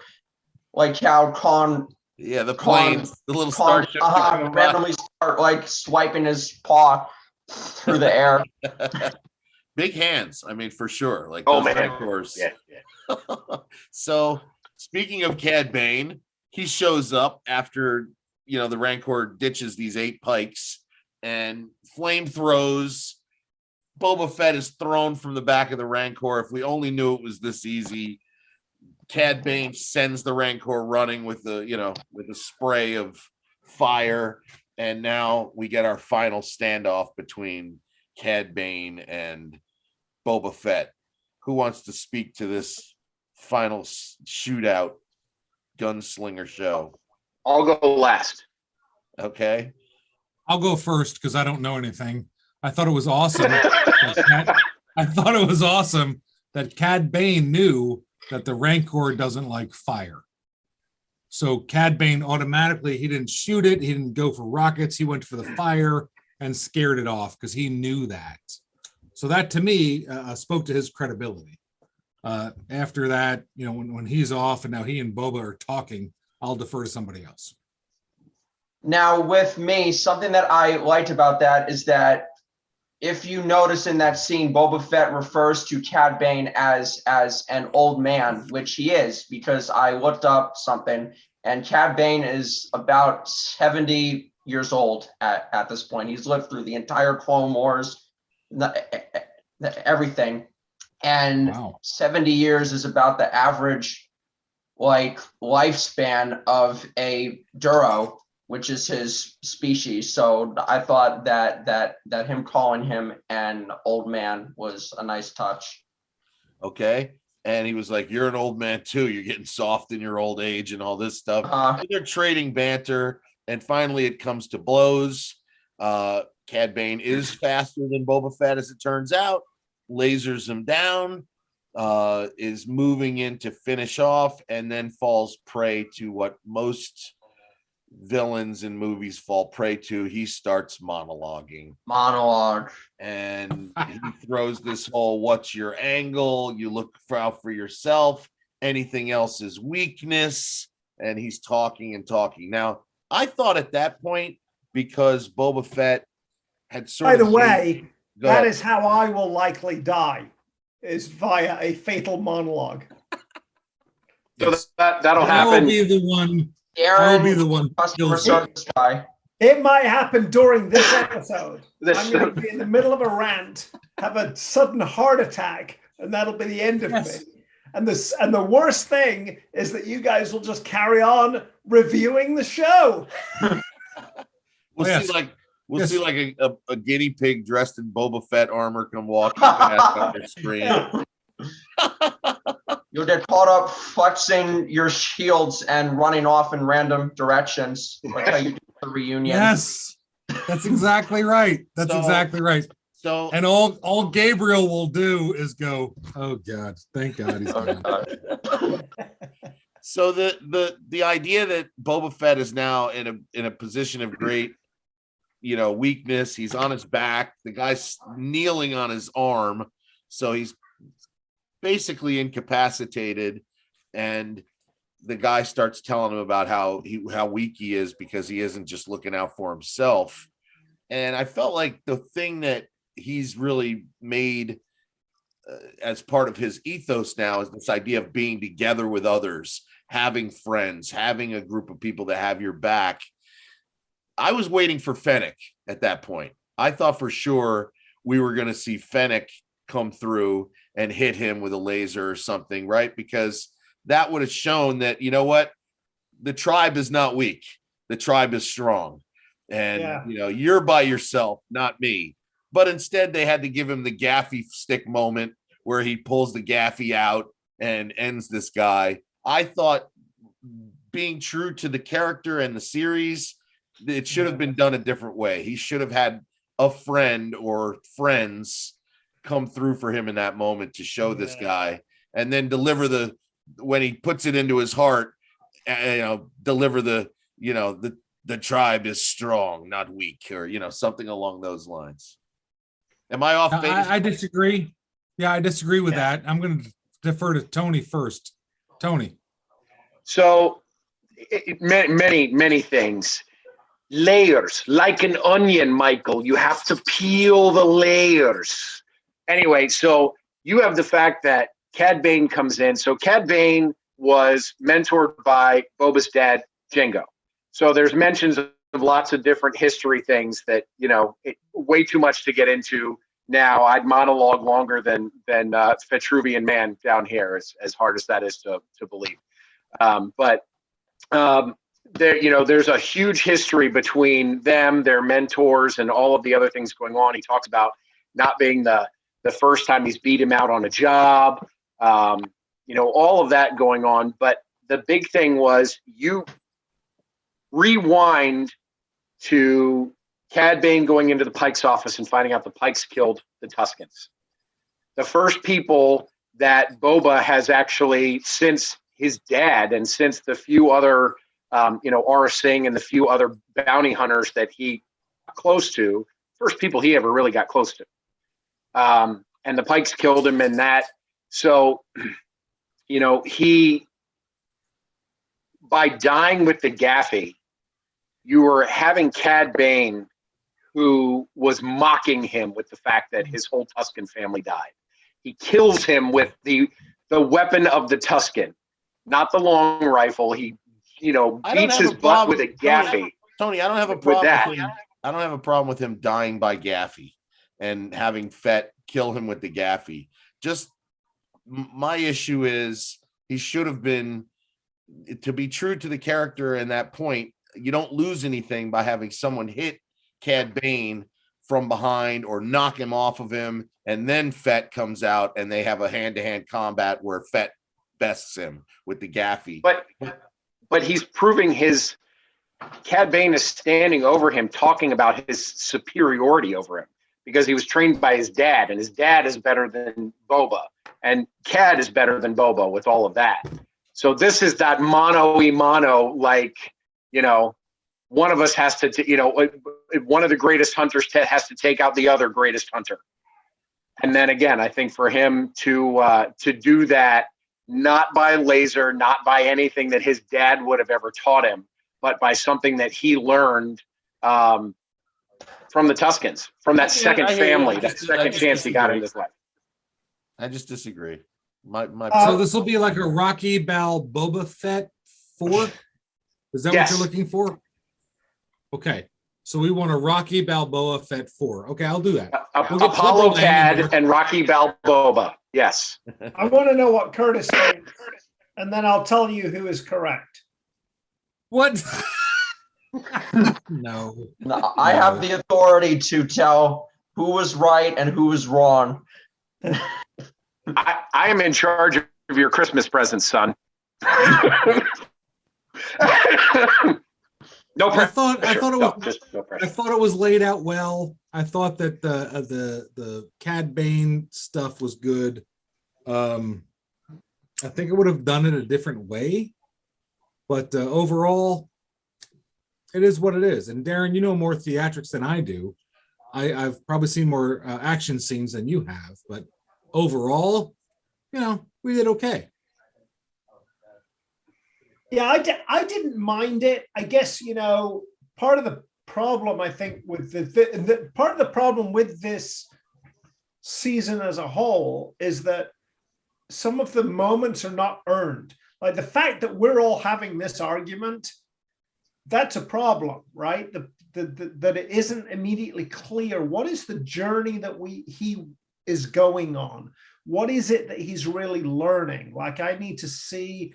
how Khan. Yeah, the planes, the little starship. Randomly start swiping his paw through the air. Big hands, I mean, for sure. Rancors. Yeah. So speaking of Cad Bane, he shows up after the Rancor ditches these 8 pikes and flame throws. Boba Fett is thrown from the back of the Rancor. If we only knew it was this easy. Cad Bane sends the Rancor running with the spray of fire, and now we get our final standoff between Cad Bane and Boba Fett. Who wants to speak to this final shootout gunslinger show? I'll go last. Okay. I'll go first because I don't know anything. I thought it was awesome. I thought it was awesome that Cad Bane knew that the Rancor doesn't like fire. So Cad Bane automatically, he didn't shoot it. He didn't go for rockets. He went for the fire and scared it off because he knew that. So that to me spoke to his credibility. After that, when he's off and now he and Boba are talking, I'll defer to somebody else. Now with me, something that I liked about that is that if you notice in that scene, Boba Fett refers to Cad Bane as an old man, which he is, because I looked up something, and Cad Bane is about 70 years old at this point. He's lived through the entire Clone Wars, everything. And wow. 70 years is about the average lifespan of a Duro, which is his species. So I thought that him calling him an old man was a nice touch. Okay. And he was like, "You're an old man too. You're getting soft in your old age and all this stuff." And they're trading banter, and finally it comes to blows. Cad Bane is faster than Boba Fett, as it turns out. Lasers him down, is moving in to finish off, and then falls prey to what most villains in movies fall prey to. He starts monologuing. And he throws this whole, what's your angle? You look out for yourself. Anything else is weakness. And he's talking and talking. Now, I thought at that point, because Boba Fett had sort By of... the way, Go that ahead. is how I will likely die, is via a fatal monologue. So Yes. that'll I will happen. be the one. I Aaron, will be the one. customer kills you. service guy. It might happen during this episode. This- I'm going to be in the middle of a rant, have a sudden heart attack, and that'll be the end of Yes. me. And the worst thing is that you guys will just carry on reviewing the show. We'll Yes. see like Yes. see like a guinea pig dressed in Boba Fett armor come walking past on the screen. Yeah. You'll get caught up flexing your shields and running off in random directions, like how you do at the reunion. Yes, that's exactly right. That's So- exactly right. So And all Gabriel will do is go, "Oh God, thank God he's gone." so the idea that Boba Fett is now in a position of great, weakness. He's on his back. The guy's kneeling on his arm, so he's basically incapacitated. And the guy starts telling him about how weak he is because he isn't just looking out for himself. And I felt like the thing that he's really made as part of his ethos now is this idea of being together with others, having friends, having a group of people that have your back. I was waiting for Fennec at that point. I thought for sure we were going to see Fennec come through and hit him with a laser or something, right? Because that would have shown that, you know what? The tribe is not weak. The tribe is strong. And, Yeah. You're by yourself, not me. But instead, they had to give him the gaffy stick moment where he pulls the gaffy out and ends this guy. I thought, being true to the character and the series, it should have been done a different way. He should have had a friend or friends come through for him in that moment to show this guy, and then deliver when he puts it into his heart, deliver the tribe is strong, not weak, or something along those lines. Am I off base? I disagree. Yeah, I disagree with that. I'm going to defer to Tony first. Tony. So many things. Layers, like an onion, Michael. You have to peel the layers. Anyway, so you have the fact that Cad Bane comes in. So Cad Bane was mentored by Boba's dad, Jango. So there's mentions of lots of different history things that, way too much to get into now. I'd monologue longer than Petruvian man down here, as hard as that is to believe. There's a huge history between them, their mentors, and all of the other things going on. He talks about not being the first time he's beat him out on a job, all of that going on. But the big thing was, you rewind to Cad Bane going into the Pike's office and finding out the Pikes killed the Tuskens. The first people that Boba has actually, since his dad and since the few other Aura Singh and the few other bounty hunters that he got close to, first people he ever really got close to. And the Pikes killed him in that. So, he, by dying with the Gaffy, you were having Cad Bane, who was mocking him with the fact that his whole Tusken family died. He kills him with the weapon of the Tusken, not the long rifle. He beats his butt with a Gaffy. Tony, I don't have a problem with him. I don't have a problem with him dying by Gaffy and having Fett kill him with the Gaffy. Just my issue is he should have been, to be true to the character in that point, you don't lose anything by having someone hit Cad Bane from behind or knock him off of him. And then Fett comes out and they have a hand-to-hand combat where Fett bests him with the gaffy. But he's proving his Cad Bane is standing over him, talking about his superiority over him because he was trained by his dad, and his dad is better than Boba, and Cad is better than Boba with all of that. So this is that mano-y-mano, like, you know, one of us has to, you know, one of the greatest hunters has to take out the other greatest hunter. And then again, I think for him to do that, not by laser, not by anything that his dad would have ever taught him, but by something that he learned from the Tuscans, from that second family, that second chance he got in his life. I just disagree. So this will be like a Rocky Boba Fett 4? Is that what you're looking for? Okay. So we want a Rocky Balboa Fett 4. Okay, I'll do that. We'll Apollo Cad and Rocky Balboa. Yes. I want to know what Curtis thinks, and then I'll tell you who is correct. What? No. I have the authority to tell who was right and who was wrong. I am in charge of your Christmas presents, son. No pressure. I thought it was laid out well. I thought that the Cad Bane stuff was good. I think I would have done it a different way, but overall, it is what it is. And Darren, you know more theatrics than I do. I've probably seen more action scenes than you have, but overall, you know, we did okay. Yeah, I didn't mind it. I guess, you know, part of the problem, I think, with the part of the problem with this season as a whole is that some of the moments are not earned. Like the fact that we're all having this argument, that's a problem, right? That it isn't immediately clear what is the journey that he is going on. What is it that he's really learning? Like I need to see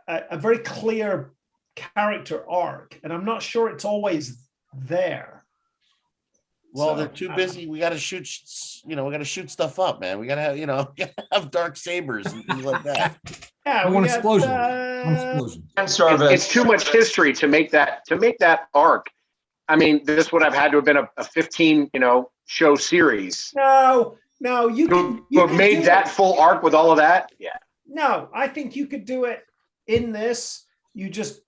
a very clear character arc, and I'm not sure it's always there. Well, they're too busy. We got to shoot, you know, we got to shoot stuff up, man. We got to have, you know, have dark sabers and things like that. Yeah, I want explosion. It's too much history to make that arc. I mean, this would have had to have been a 15, you know, show series. No, you have made that full arc with all of that. Yeah. No, I think you could do it in this. You just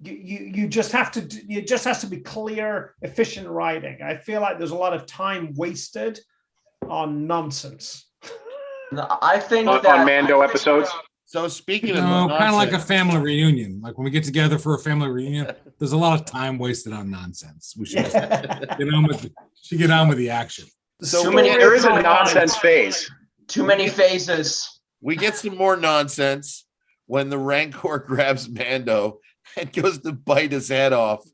have to. It just has to be clear, efficient writing. I feel like there's a lot of time wasted on nonsense. I think on Mando episodes. So speaking of kind of like a family reunion, like when we get together for a family reunion, there's a lot of time wasted on nonsense. We should get on with the action. So there is a nonsense phase. Too many phases. We get some more nonsense when the Rancor grabs Mando and goes to bite his head off,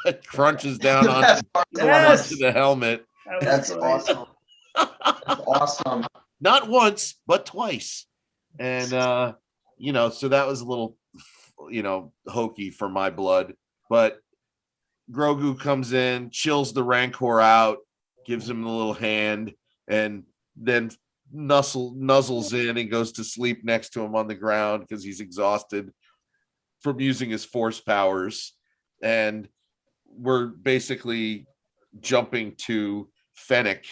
but crunches down onto the helmet. That's awesome. That's awesome. Not once, but twice. And, you know, so that was a little, you know, hokey for my blood. But Grogu comes in, chills the Rancor out, gives him a little hand, and then nuzzles in and goes to sleep next to him on the ground because he's exhausted from using his force powers. And we're basically jumping to Fennec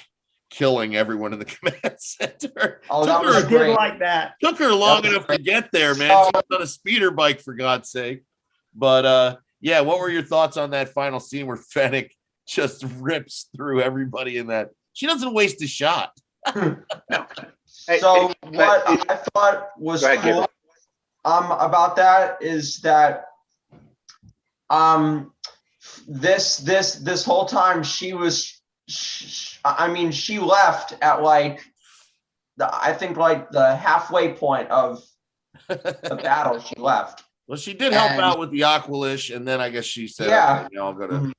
killing everyone in the command center. Oh, that was great. Like that. Took her long enough to get there, man. She was on a speeder bike, for God's sake. But yeah, what were your thoughts on that final scene where Fennec just rips through everybody in that? She doesn't waste a shot. So what I thought was cool about that is that this whole time she left at like I think the halfway point of the battle. She left. Well, she did help out with the Aqualish, and then I guess she said, "Yeah, okay, I'll go to."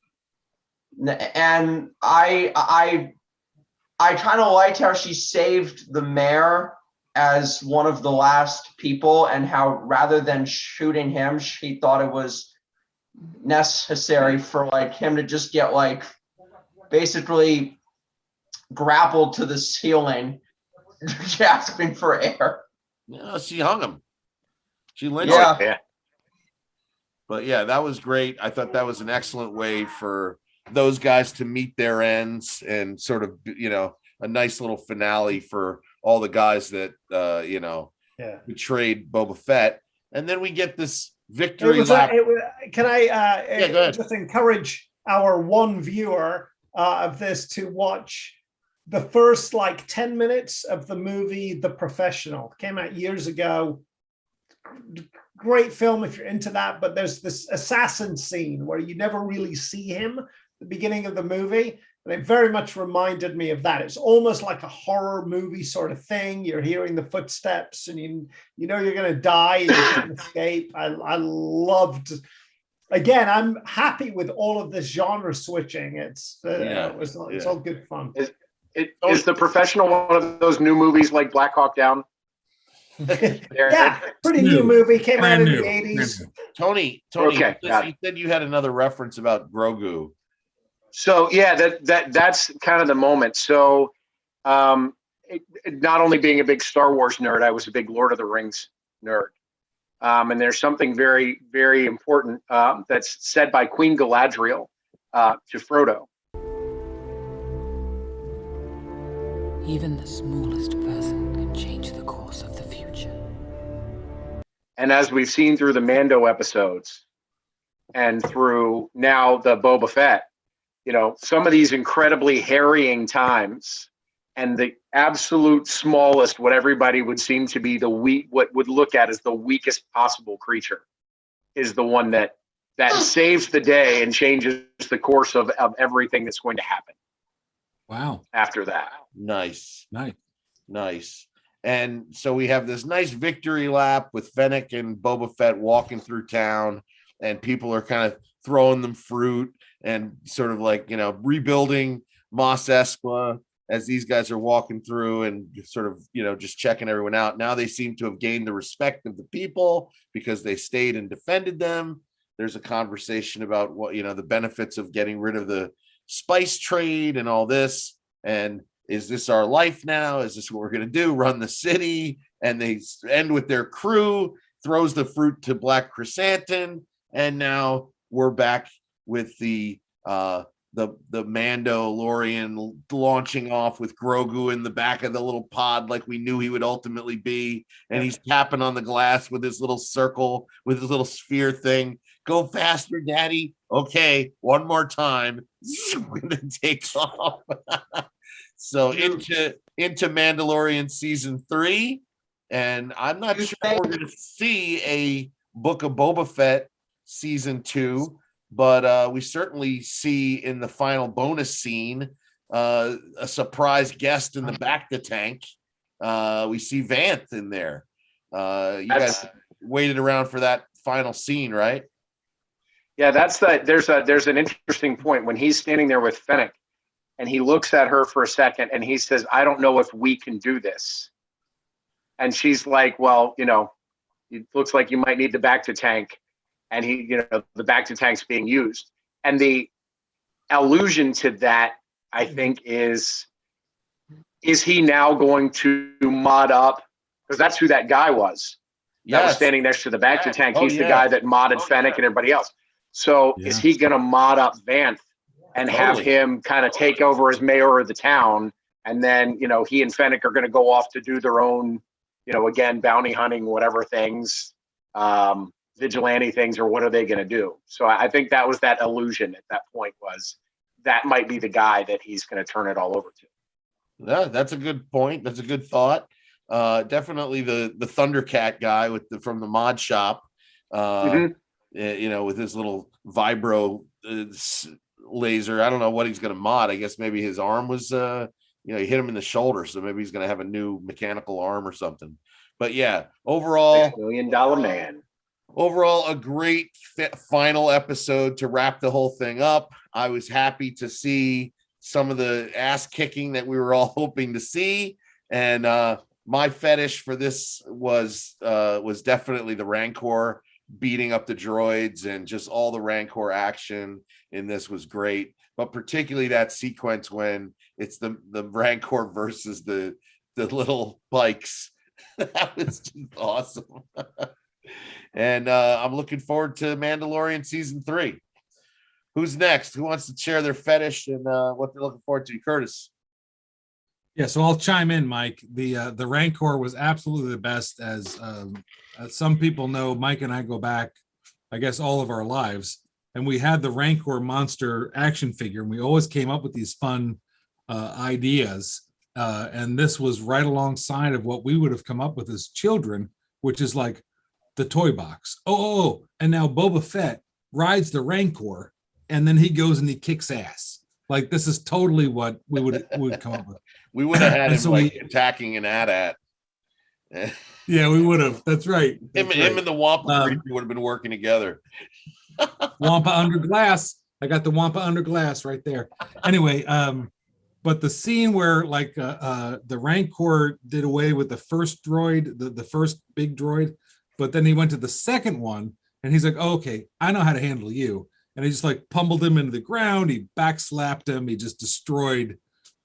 And I kind of liked how she saved the mayor as one of the last people, and how rather than shooting him, she thought it was necessary for like him to just get like basically grappled to the ceiling, gasping for air. Yeah, she hung him. She lynched Yeah. him. Yeah. But yeah, that was great. I thought that was an excellent way for those guys to meet their ends and sort of, a nice little finale for all the guys that, betrayed Boba Fett. And then we get this victory lap. Can I go ahead. just encourage our one viewer of this to watch the first 10 minutes of the movie The Professional. It came out years ago. Great film if you're into that, but there's this assassin scene where you never really see him at the beginning of the movie, and it very much reminded me of that. It's almost like a horror movie sort of thing. You're hearing the footsteps and you know you're going to die and you can't escape. I loved. Again, I'm happy with all of this genre switching. It's all good fun. Is The Professional one of those new movies like Black Hawk Down? Yeah, pretty new movie, came out in the 80s. Tony, Okay, you said you had another reference about Grogu. So yeah, that's kind of the moment. So not only being a big Star Wars nerd, I was a big Lord of the Rings nerd. And there's something very, very important that's said by Queen Galadriel to Frodo. Even the smallest person can change the course of the future. And as we've seen through the Mando episodes and through now the Boba Fett, some of these incredibly harrying times and the absolute smallest, what everybody would seem to be what would look at as the weakest possible creature is the one that saves the day and changes the course of everything that's going to happen. Wow. After that. Nice. And so we have this nice victory lap with Fennec and Boba Fett walking through town, and people are kind of throwing them fruit and sort of rebuilding Mos Espa as these guys are walking through and sort of, just checking everyone out. Now they seem to have gained the respect of the people because they stayed and defended them. There's a conversation about what, the benefits of getting rid of the spice trade and all this. And is this our life now? Is this what we're going to do? Run the city? And they end with their crew, throws the fruit to Black Chrysanthemum. And now we're back with the Mandalorian launching off with Grogu in the back of the little pod like we knew he would ultimately be. And he's tapping on the glass with his little circle, with his little sphere thing. Go faster, Daddy. Okay, one more time. And then takes off. So into Mandalorian season 3. And I'm not sure we're going to see a Book of Boba Fett season 2. But we certainly see in the final bonus scene a surprise guest in the Bacta tank. We see Vanth in there. You guys waited around for that final scene, right? Yeah, there's an interesting point when he's standing there with Fennec and he looks at her for a second and he says, "I don't know if we can do this." And she's like, "Well, it looks like you might need the Bacta tank." And the Bacta tank's being used. And the allusion to that, I think, is he now going to mod up? Because that's who that guy was. That was standing next to the Bacta tank. He's the guy that modded Fennec and everybody else. So is he going to mod up Vanth and have him kind of take over as mayor of the town? And then, he and Fennec are going to go off to do their own, again, bounty hunting, whatever things. Vigilante things, or what are they going to do? So I think that was that illusion at that point, was that might be the guy that he's going to turn it all over to. Yeah, that's a good point. That's a good thought. Definitely the Thundercat guy from the mod shop, with his little vibro laser. I don't know what he's going to mod. I guess maybe his arm was, he hit him in the shoulder, so maybe he's going to have a new mechanical arm or something. But yeah, overall, $6 million man. Overall, a great final episode to wrap the whole thing up. I was happy to see some of the ass kicking that we were all hoping to see. And my fetish for this was definitely the Rancor beating up the droids, and just all the Rancor action in this was great. but particularly that sequence when it's the Rancor versus the little bikes. That was just awesome. And I'm looking forward to Mandalorian season 3. Who's next? Who wants to share their fetish and what they're looking forward to? Curtis. Yeah, so I'll chime in, Mike. The Rancor was absolutely the best. As some people know, Mike and I go back, I guess, all of our lives, and we had the Rancor monster action figure, and we always came up with these fun ideas. And this was right alongside of what we would have come up with as children, which is like the toy box. And now Boba Fett rides the Rancor, and then he goes and he kicks ass. Like, this is totally what we would come up with. We would have had him so attacking an AT-AT. Yeah, we would have. That's right. Him and the Wampa creature would have been working together. Wampa under glass. I got the Wampa under glass right there. Anyway, but the scene where like the Rancor did away with the first droid, the first big droid, but then he went to the second one and he's like, oh, okay, I know how to handle you. And he just like pummeled him into the ground. He backslapped him. He just destroyed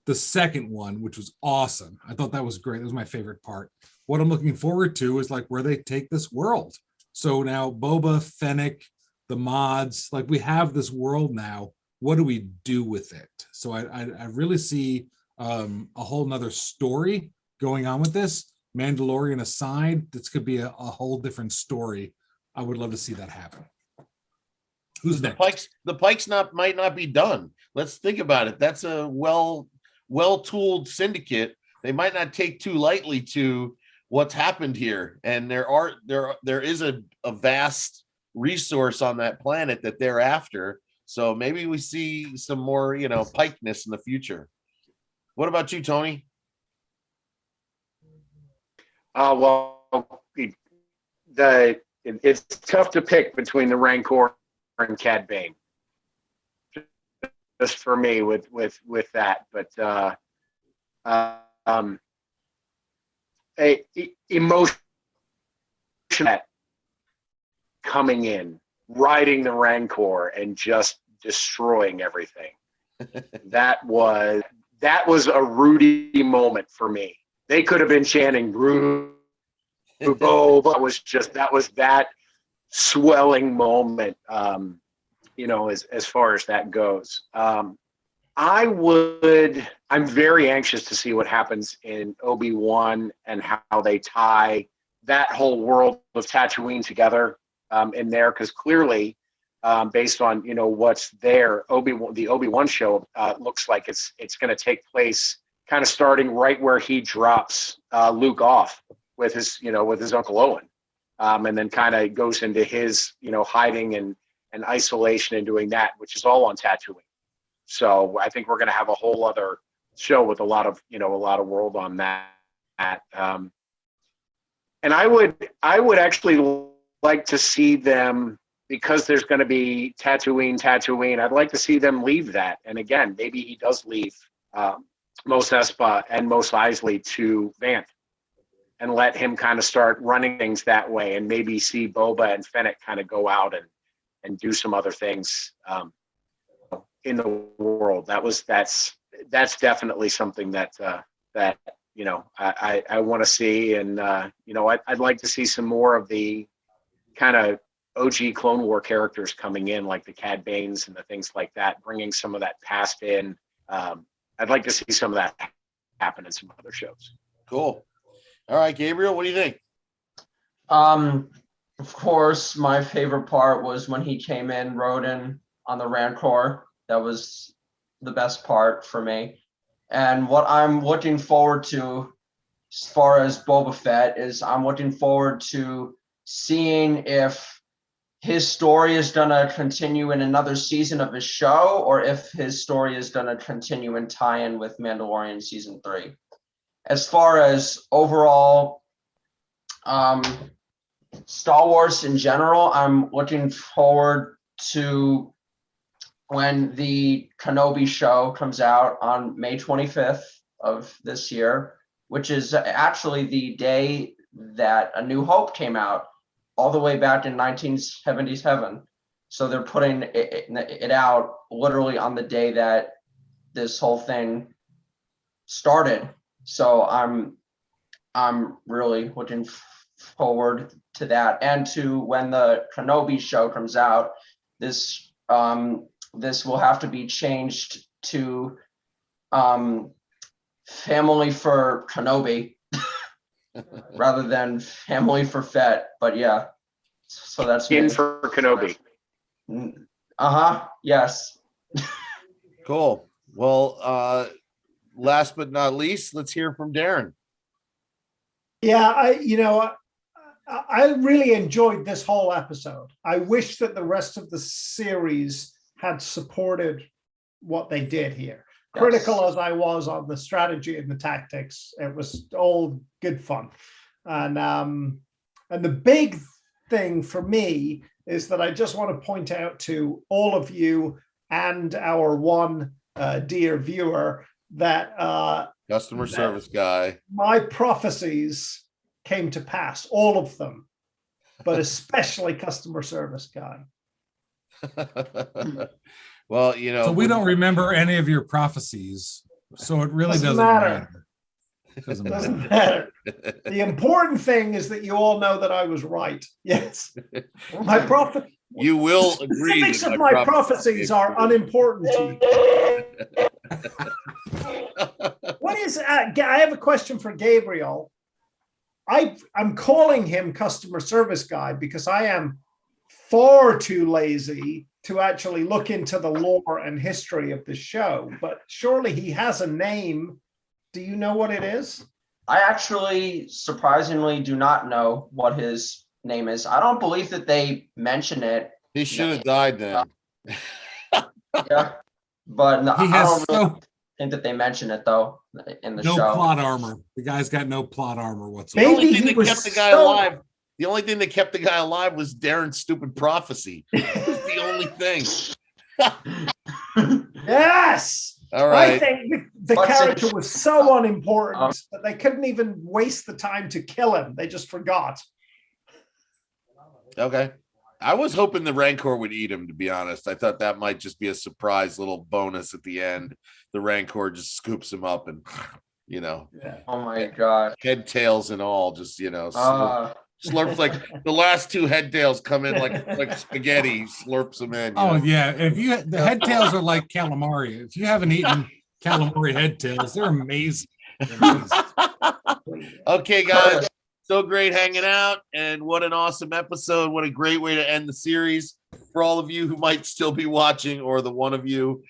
the second one, which was awesome. I thought that was great. That was my favorite part. What I'm looking forward to is like where they take this world. So now Boba, Fennec, the mods, like we have this world now. What do we do with it? So I really see a whole nother story going on with this. Mandalorian aside, this could be a whole different story. I would love to see that happen. Who's next? The Pikes might not be done. Let's think about it. That's a well-tooled syndicate. They might not take too lightly to what's happened here. And there is a vast resource on that planet that they're after. So maybe we see some more, Pikeness in the future. What about you, Tony? It's tough to pick between the Rancor and Cad Bane, just for me with that. But emotion coming in, riding the Rancor, and just destroying everything. that was a Rudy moment for me. They could have been chanting "Rubo," but that was that swelling moment. As far as that goes, I'm very anxious to see what happens in Obi-Wan and how they tie that whole world of Tatooine together in there, because clearly, based on what's there, the Obi-Wan show looks like it's going to take place kind of starting right where he drops Luke off with his Uncle Owen, and then kind of goes into his hiding and isolation and doing that, which is all on Tatooine. So I think we're going to have a whole other show with a lot of world on that. And I would actually like to see them, because there's going to be Tatooine. I'd like to see them leave that. And again, maybe he does leave Mos Espa and Mos Eisley to Vant and let him kind of start running things that way, and maybe see Boba and Fennec kind of go out and do some other things in the world. That's definitely something that I want to see. And I'd like to see some more of the kind of OG Clone War characters coming in, like the Cad Banes and the things like that, bringing some of that past in. I'd like to see some of that happen in some other shows. Cool. All right, Gabriel, what do you think? Of course, my favorite part was when he came in, rode in on the Rancor. That was the best part for me. And what I'm looking forward to, as far as Boba Fett, is I'm looking forward to seeing if his story is going to continue in another season of his show, or if his story is going to continue and tie in with Mandalorian season 3. As far as overall Star Wars in general, I'm looking forward to when the Kenobi show comes out on May 25th of this year, which is actually the day that A New Hope came out, all the way back in 1977. So they're putting it out literally on the day that this whole thing started. So I'm really looking forward to that, and to when the Kenobi show comes out. This will have to be changed to Family for Kenobi rather than Family for Fett. But yeah, so that's In me. for Kenobi. Yes. Cool. Well, last but not least, let's hear from Darren. Yeah, I really enjoyed this whole episode. I wish that the rest of the series had supported what they did here. Yes. Critical as I was on the strategy and the tactics, it was all good fun. And the big thing for me is that I just want to point out to all of you and our one dear viewer that Customer service guy. my prophecies came to pass, all of them, but especially customer service guy. Well, So we don't remember any of your prophecies, so it really doesn't matter. It doesn't matter. The important thing is that you all know that I was right. Yes, my prophet. You will agree. Specifics of my prophecies are unimportant to you. What is? I have a question for Gabriel. I'm calling him customer service guy because I am far too lazy to actually look into the lore and history of the show. But surely he has a name. Do you know what it is? I actually surprisingly do not know what his name is. I don't believe that they mention it. He should have died then. Yeah, but no, He I has don't really think that they mention it though in the no show. plot armor. The guy's got no plot armor whatsoever. The only Maybe thing he that was kept the guy so- alive. The only thing that kept the guy alive was Darren's stupid prophecy. It was the only thing. Yes. All I right. think the What's character it? was so unimportant that they couldn't even waste the time to kill him. They just forgot. Okay. I was hoping the Rancor would eat him, to be honest. I thought that might just be a surprise little bonus at the end. The Rancor just scoops him up and, Oh my god. head tails and all, just, slurps like the last two head tails come in like spaghetti, slurps them in. Oh yeah, the head tails are like calamari. If you haven't eaten calamari head tails, they're amazing. Okay, guys. So great hanging out, and what an awesome episode. What a great way to end the series. For all of you who might still be watching, or the one of you,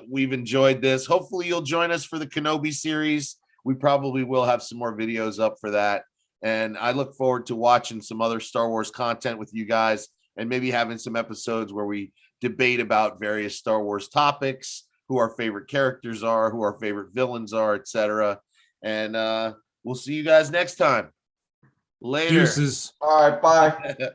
we've enjoyed this. Hopefully you'll join us for the Kenobi series. We probably will have some more videos up for that. And I look forward to watching some other Star Wars content with you guys, and maybe having some episodes where we debate about various Star Wars topics, who our favorite characters are, who our favorite villains are, etc. And we'll see you guys next time. Later. Deuces. All right, bye.